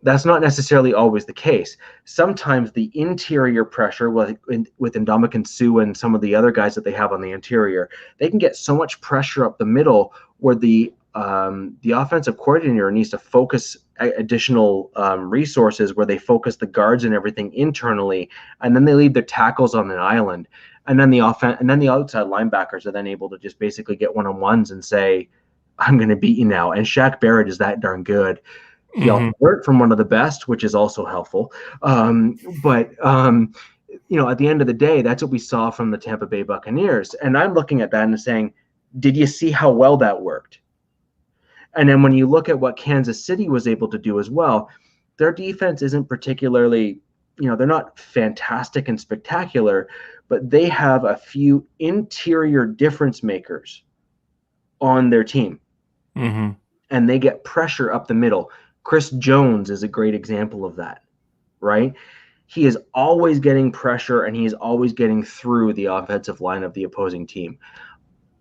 that's not necessarily always the case. Sometimes the interior pressure with Ndamukong Suh and some of the other guys that they have on the interior, they can get so much pressure up the middle where the offensive coordinator needs to focus additional resources, where they focus the guards and everything internally, and then they leave their tackles on an island, and then the outside linebackers are then able to just basically get one-on-ones and say, I'm going to beat you now. And Shaq Barrett is that darn good. He also learned from one of the best, which is also helpful. But at the end of the day, that's what we saw from the Tampa Bay Buccaneers. And I'm looking at that and saying, did you see how well that worked? And then when you look at what Kansas City was able to do as well, their defense isn't particularly, they're not fantastic and spectacular, but they have a few interior difference makers on their team.
Mm-hmm.
And they get pressure up the middle. Chris Jones is a great example of that, right? He is always getting pressure, and he is always getting through the offensive line of the opposing team.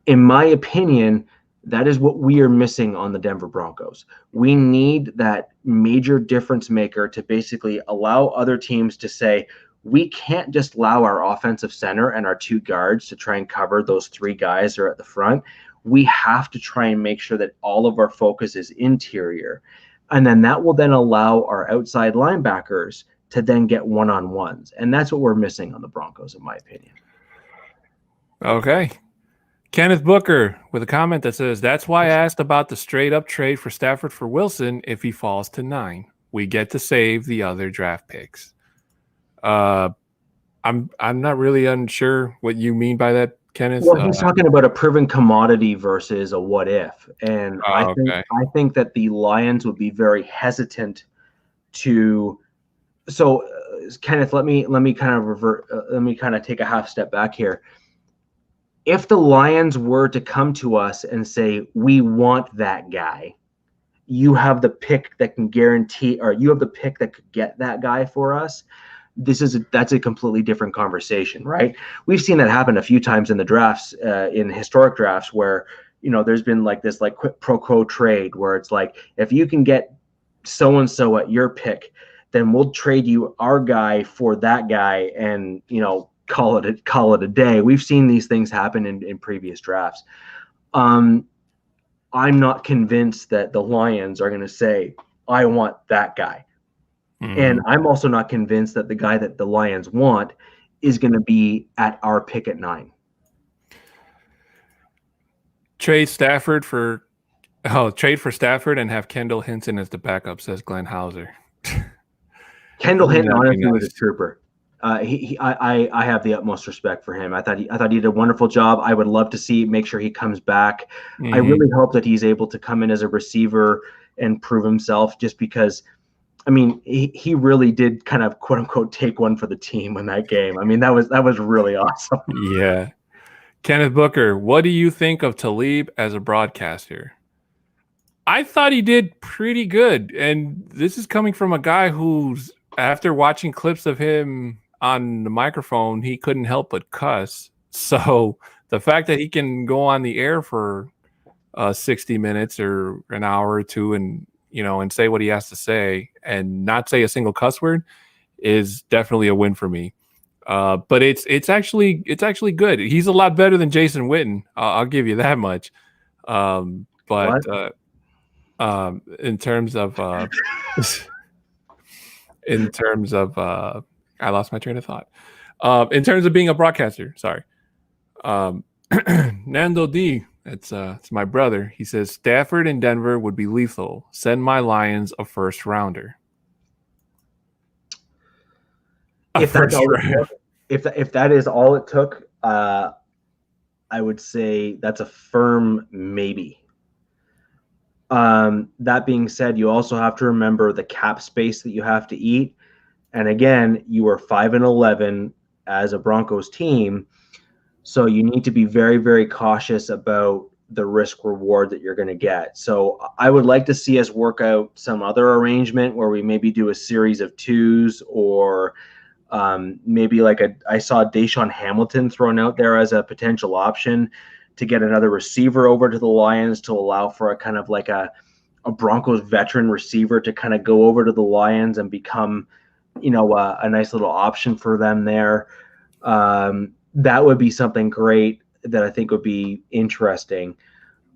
In my opinion, that is what we are missing on the Denver Broncos. We need that major difference maker to basically allow other teams to say, we can't just allow our offensive center and our 2 guards to try and cover those 3 guys that are at the front. We have to try and make sure that all of our focus is interior. And then that will then allow our outside linebackers to then get one-on-ones. And that's what we're missing on the Broncos, in my opinion.
Okay. Kenneth Booker with a comment that says, that's why I asked about the straight-up trade for Stafford for Wilson. If he falls to 9, we get to save the other draft picks. I'm not really unsure what you mean by that, Kenneth.
Well, he's talking about a proven commodity versus a what if. And I think that the Lions would be very hesitant to. So, Kenneth, let me kind of revert. Let me kind of take a half step back here. If the Lions were to come to us and say, we want that guy, you have the pick that can guarantee, or you have the pick that could get that guy for us, that's a completely different conversation, right? We've seen that happen a few times in the drafts, in historic drafts, where there's been like this quid pro quo trade where it's like, if you can get so and so at your pick, then we'll trade you our guy for that guy, and call it a day. We've seen these things happen in previous drafts. I'm not convinced that the Lions are going to say, I want that guy. Mm-hmm. And I'm also not convinced that the guy that the Lions want is going to be at our pick at 9.
Trade for Stafford and have Kendall Hinton as the backup, says Glenn Hauser.
Kendall Hinton honestly was a trooper. I have the utmost respect for him. I thought he did a wonderful job. I would love to make sure he comes back. Mm-hmm. I really hope that he's able to come in as a receiver and prove himself, just because, he really did kind of quote unquote take one for the team in that game. That was really awesome.
Yeah. Kenneth Booker, what do you think of Talib as a broadcaster? I thought he did pretty good. And this is coming from a guy who's, after watching clips of him on the microphone, he couldn't help but cuss. So the fact that he can go on the air for 60 minutes or an hour or two and say what he has to say and not say a single cuss word is definitely a win for me. But it's actually good. He's a lot better than Jason Witten. I'll give you that much. But
What?
in terms of I lost my train of thought. In terms of being a broadcaster, sorry. Nando D, it's my brother. He says Stafford and Denver would be lethal. Send my Lions a first rounder.
If that's all it took, if that is all it took, I would say that's a firm maybe. That being said, you also have to remember the cap space that you have to eat. And again, you are 5-11 as a Broncos team. So you need to be very, very cautious about the risk reward that you're going to get. So I would like to see us work out some other arrangement where we maybe do a series of twos, or maybe like I saw Deshaun Hamilton thrown out there as a potential option to get another receiver over to the Lions to allow for a kind of like a Broncos veteran receiver to kind of go over to the Lions and become, a nice little option for them there. That would be something great that I think would be interesting.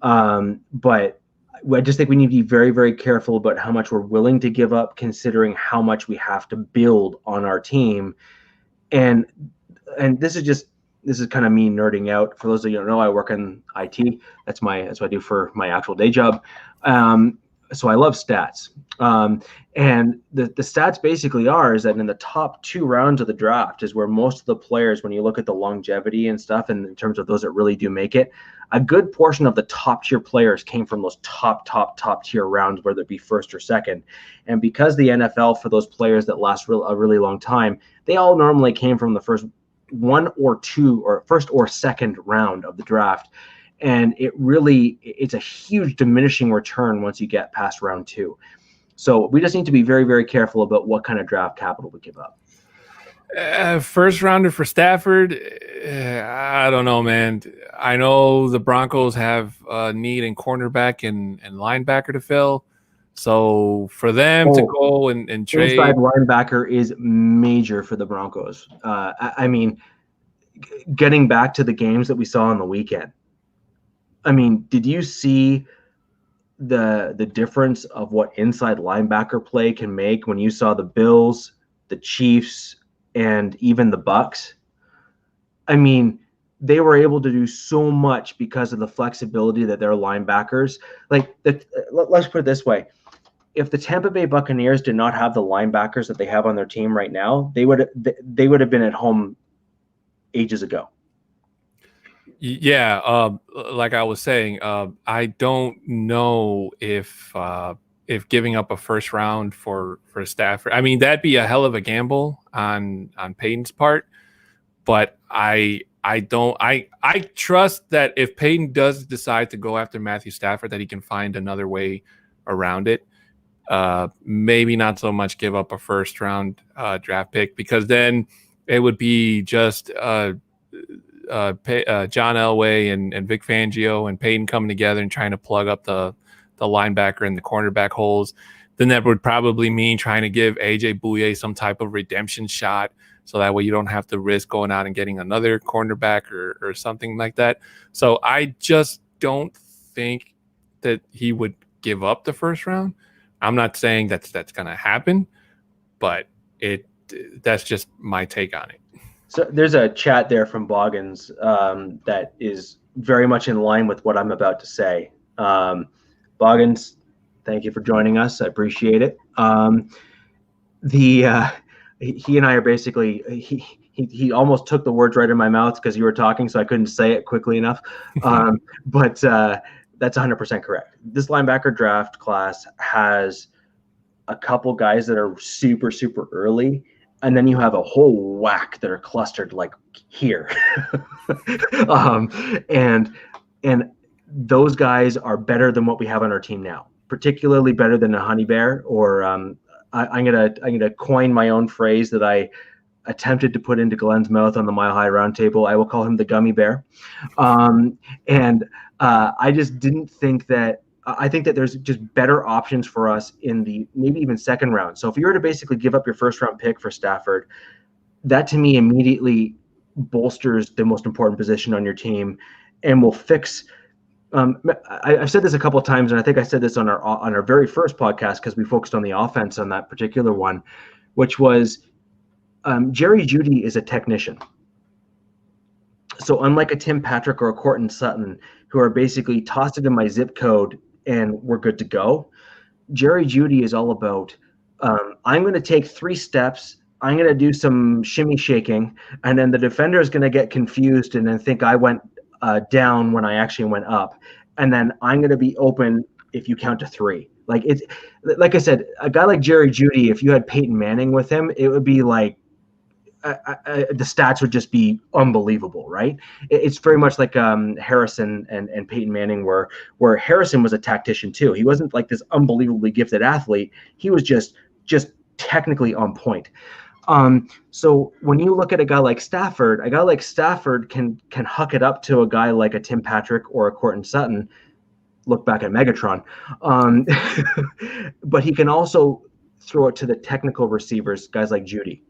But I just think we need to be very, very careful about how much we're willing to give up, considering how much we have to build on our team. And this is kind of me nerding out. For those of you who don't know, I work in IT. That's what I do for my actual day job. So I love stats. And the stats basically is that in the top 2 rounds of the draft is where most of the players, when you look at the longevity and stuff, and in terms of those that really do make it, a good portion of the top tier players came from those top tier rounds, whether it be first or second. And because the NFL, for those players that last a really long time, they all normally came from the first 1 or 2 or first or second round of the draft. And it's a huge diminishing return once you get past round 2. So we just need to be very, very careful about what kind of draft capital we give up.
First rounder for Stafford, I don't know, man. I know the Broncos have a need in cornerback and linebacker to fill. So for them to go and trade.
Inside linebacker is major for the Broncos. I mean, getting back to the games that we saw on the weekend, I mean, did you see the difference of what inside linebacker play can make when you saw the Bills, the Chiefs, and even the Bucks? I mean, they were able to do so much because of the flexibility that their linebackers, let's put it this way. If the Tampa Bay Buccaneers did not have the linebackers that they have on their team right now, they would have been at home ages ago.
Yeah, like I was saying, I don't know if giving up a first round for Stafford, I mean, that'd be a hell of a gamble on Peyton's part. But I trust that if Peyton does decide to go after Matthew Stafford, that he can find another way around it. Maybe not so much give up a first round draft pick, because then it would be just John Elway and Vic Fangio and Peyton coming together and trying to plug up the linebacker and the cornerback holes. Then that would probably mean trying to give AJ Bouye some type of redemption shot, so that way you don't have to risk going out and getting another cornerback or something like that. So I just don't think that he would give up the first round. I'm not saying that's going to happen, but that's just my take on it.
So there's a chat there from Boggins that is very much in line with what I'm about to say. Boggins, thank you for joining us. I appreciate it. He and I are basically, he almost took the words right in my mouth because you were talking, so I couldn't say it quickly enough. But that's 100% correct. This linebacker draft class has a couple guys that are super, super early, and then you have a whole whack that are clustered like here. And those guys are better than what we have on our team now, particularly better than a honey bear, or I'm gonna coin my own phrase that I attempted to put into Glenn's mouth on the Mile High Roundtable. I will call him the gummy bear. I just didn't think that. I think that there's just better options for us in the maybe even second round. So if you were to basically give up your first round pick for Stafford, that to me immediately bolsters the most important position on your team and will fix I've said this a couple of times, and I think I said this on our very first podcast because we focused on the offense on that particular one, which was Jerry Jeudy is a technician. So unlike a Tim Patrick or a Courtland Sutton, who are basically tossed it in my zip code and we're good to go, Jerry Jeudy is all about, I'm going to take 3 steps, I'm going to do some shimmy shaking, and then the defender is going to get confused and then think I went down when I actually went up. And then I'm going to be open if you count to 3. Like I said, a guy like Jerry Jeudy, if you had Peyton Manning with him, it would be like, the stats would just be unbelievable, right? It's very much like Harrison and Peyton Manning where Harrison was a tactician too. He wasn't like this unbelievably gifted athlete. He was just technically on point. So when you look at a guy like Stafford can huck it up to a guy like a Tim Patrick or a Courtland Sutton. Look back at Megatron. But he can also throw it to the technical receivers, guys like Jeudy.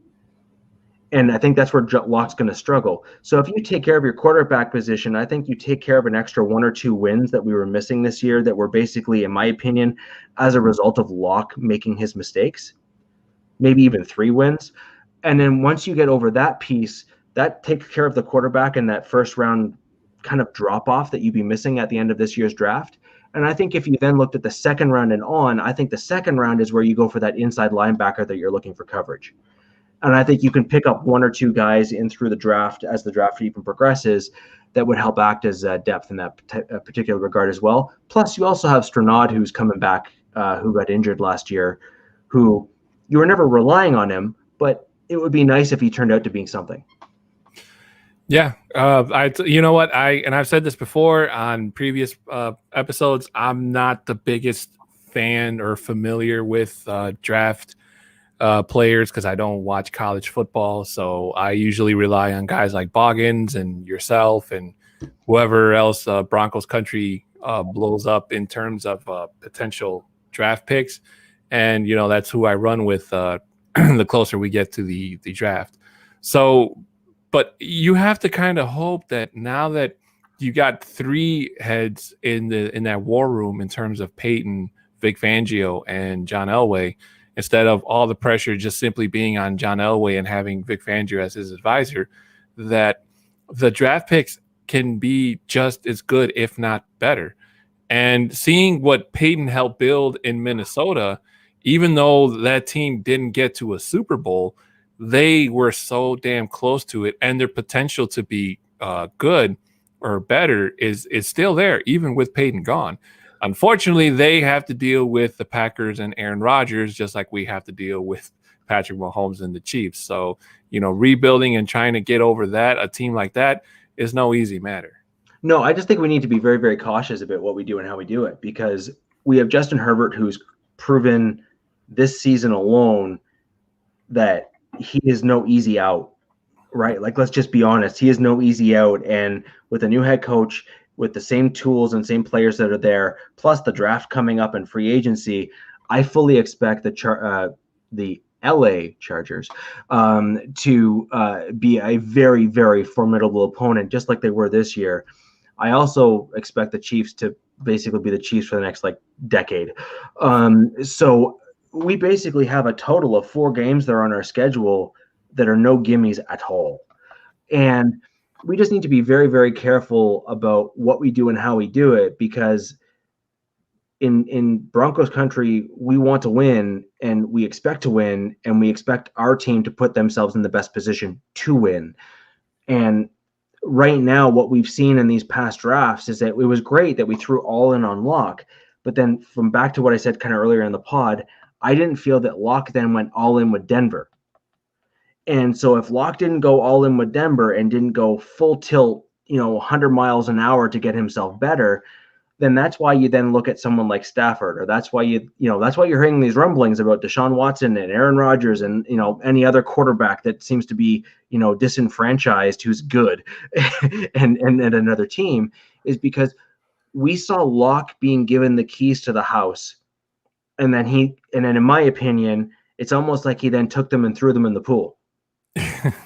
And I think that's where Locke's going to struggle. So if you take care of your quarterback position, I think you take care of an extra 1 or 2 wins that we were missing this year that were basically, in my opinion, as a result of Locke making his mistakes, maybe even 3 wins. And then once you get over that piece, that takes care of the quarterback and that first round kind of drop off that you'd be missing at the end of this year's draft. And I think if you then looked at the second round and on, I think the second round is where you go for that inside linebacker that you're looking for coverage. And I think you can pick up 1 or 2 guys in through the draft as the draft even progresses that would help act as depth in that particular regard as well. Plus, you also have Stranad, who's coming back, who got injured last year, who you were never relying on him, but it would be nice if he turned out to be something.
Yeah, you know what? I've said this before on previous episodes. I'm not the biggest fan or familiar with draft players because I don't watch college football. So I usually rely on guys like Boggins and yourself and whoever else Broncos country blows up in terms of potential draft picks. And, you know, that's who I run with the closer we get to the draft. So, but you have to kind of hope that now that you got 3 heads in that war room in terms of Peyton, Vic Fangio, and John Elway, instead of all the pressure just simply being on John Elway and having Vic Fangio as his advisor, that the draft picks can be just as good, if not better. And seeing what Peyton helped build in Minnesota, even though that team didn't get to a Super Bowl, they were so damn close to it, and their potential to be good or better is still there, even with Peyton gone. Unfortunately, they have to deal with the Packers and Aaron Rodgers, just like we have to deal with Patrick Mahomes and the Chiefs. So, you know, rebuilding and trying to get over that, a team like that, is no easy matter.
No, I just think we need to be very, very cautious about what we do and how we do it, because we have Justin Herbert, who's proven this season alone that he is no easy out, right? Like, let's just be honest. He is no easy out. And with a new head coach, with the same tools and same players that are there, plus the draft coming up and free agency, I fully expect the LA Chargers to be a very, very formidable opponent, just like they were this year. I also expect the Chiefs to basically be the Chiefs for the next decade. So we basically have a total of 4 games that are on our schedule that are no gimmies at all. And we just need to be very, very careful about what we do and how we do it, because in Broncos country, we want to win and we expect to win, and we expect our team to put themselves in the best position to win. And right now, what we've seen in these past drafts is that it was great that we threw all in on Locke, but then from back to what I said kind of earlier in the pod, I didn't feel that Locke then went all in with Denver. And so if Locke didn't go all in with Denver and didn't go full tilt, 100 miles an hour to get himself better, then that's why you then look at someone like Stafford, or that's why that's why you're hearing these rumblings about Deshaun Watson and Aaron Rodgers and, any other quarterback that seems to be, disenfranchised who's good and another team, is because we saw Locke being given the keys to the house. And then in my opinion, it's almost like he then took them and threw them in the pool.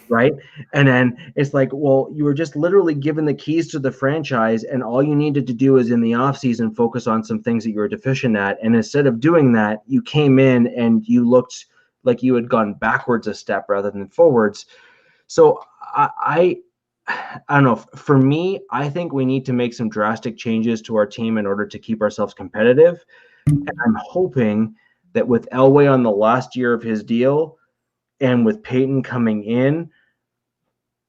right? And then it's like, well, you were just literally given the keys to the franchise, and all you needed to do is in the offseason focus on some things that you were deficient at. And instead of doing that, you came in and you looked like you had gone backwards a step rather than forwards. So I don't know. For me, I think we need to make some drastic changes to our team in order to keep ourselves competitive. And I'm hoping that with Elway on the last year of his deal and with Peyton coming in,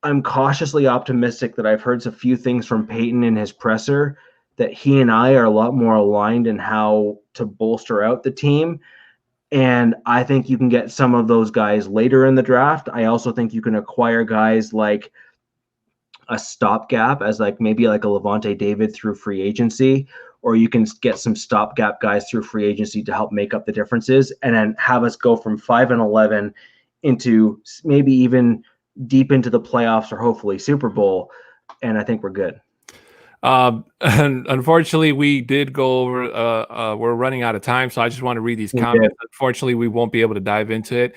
I'm cautiously optimistic that I've heard a few things from Peyton in his presser that he and I are a lot more aligned in how to bolster out the team. And I think you can get some of those guys later in the draft. I also think you can acquire guys like a stopgap as like maybe like a Levante David through free agency, or you can get some stopgap guys through free agency to help make up the differences, and then have us go from 5-11 into maybe even deep into the playoffs or hopefully Super Bowl. And I think we're good.
And unfortunately, we did go over. We're running out of time, so I just want to read these comments. Unfortunately, we won't be able to dive into it.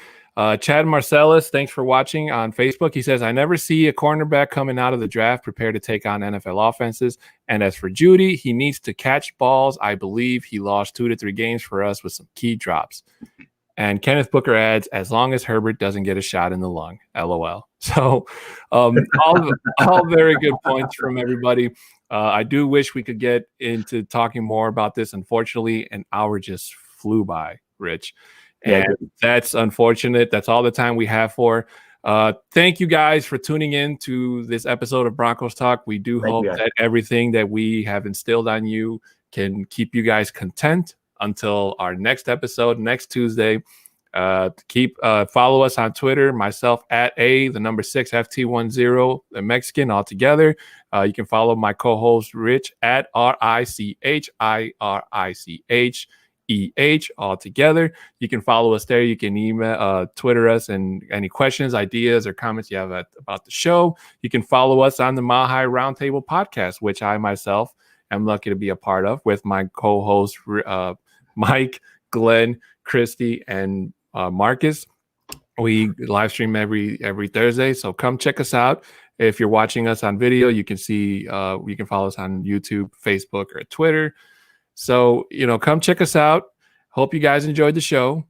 Chad Marcellus, thanks for watching on Facebook. He says, I never see a cornerback coming out of the draft prepared to take on NFL offenses. And as for Judy, he needs to catch balls. I believe he lost 2 to 3 games for us with some key drops. And Kenneth Booker adds, as long as Herbert doesn't get a shot in the lung, LOL. So all very good points from everybody. I do wish we could get into talking more about this. Unfortunately, an hour just flew by, Rich. And that's unfortunate. That's all the time we have for. Thank you guys for tuning in to this episode of Broncos Talk. We do hope that everything that we have instilled on you can keep you guys content until our next episode next Tuesday. Follow us on Twitter, myself at the number 6 FT10, the Mexican all together. You can follow my co-host Rich at RICHIRICHEH all together. You can follow us there. You can email, Twitter us, and any questions, ideas, or comments you have about the show. You can follow us on the Mile High Roundtable podcast, which I myself am lucky to be a part of with my co-hosts Mike, Glenn, Christy, and Marcus. We live stream every Thursday, so come check us out. If you're watching us on video, you can see you can follow us on YouTube, Facebook, or Twitter. So come check us out. Hope you guys enjoyed the show.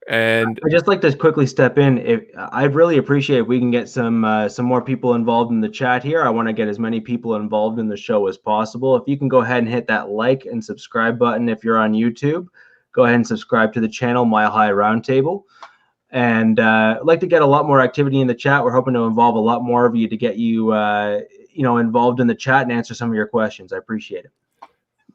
And
I'd just like to quickly step in. I'd really appreciate if we can get some more people involved in the chat here. I want to get as many people involved in the show as possible. If you can go ahead and hit that like and subscribe button if you're on YouTube, go ahead and subscribe to the channel Mile High Roundtable. And I'd like to get a lot more activity in the chat. We're hoping to involve a lot more of you to get you involved in the chat and answer some of your questions. I appreciate it.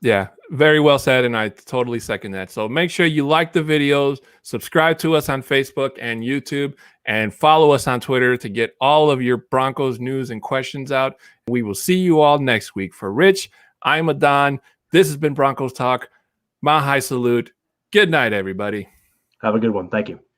Yeah, very well said, and I totally second that. So make sure you like the videos, subscribe to us on Facebook and YouTube, and follow us on Twitter to get all of your Broncos news and questions out. We will see you all next week. For Rich, I'm Adon. This has been Broncos Talk. Mile High salute. Good night, everybody.
Have a good one. Thank you.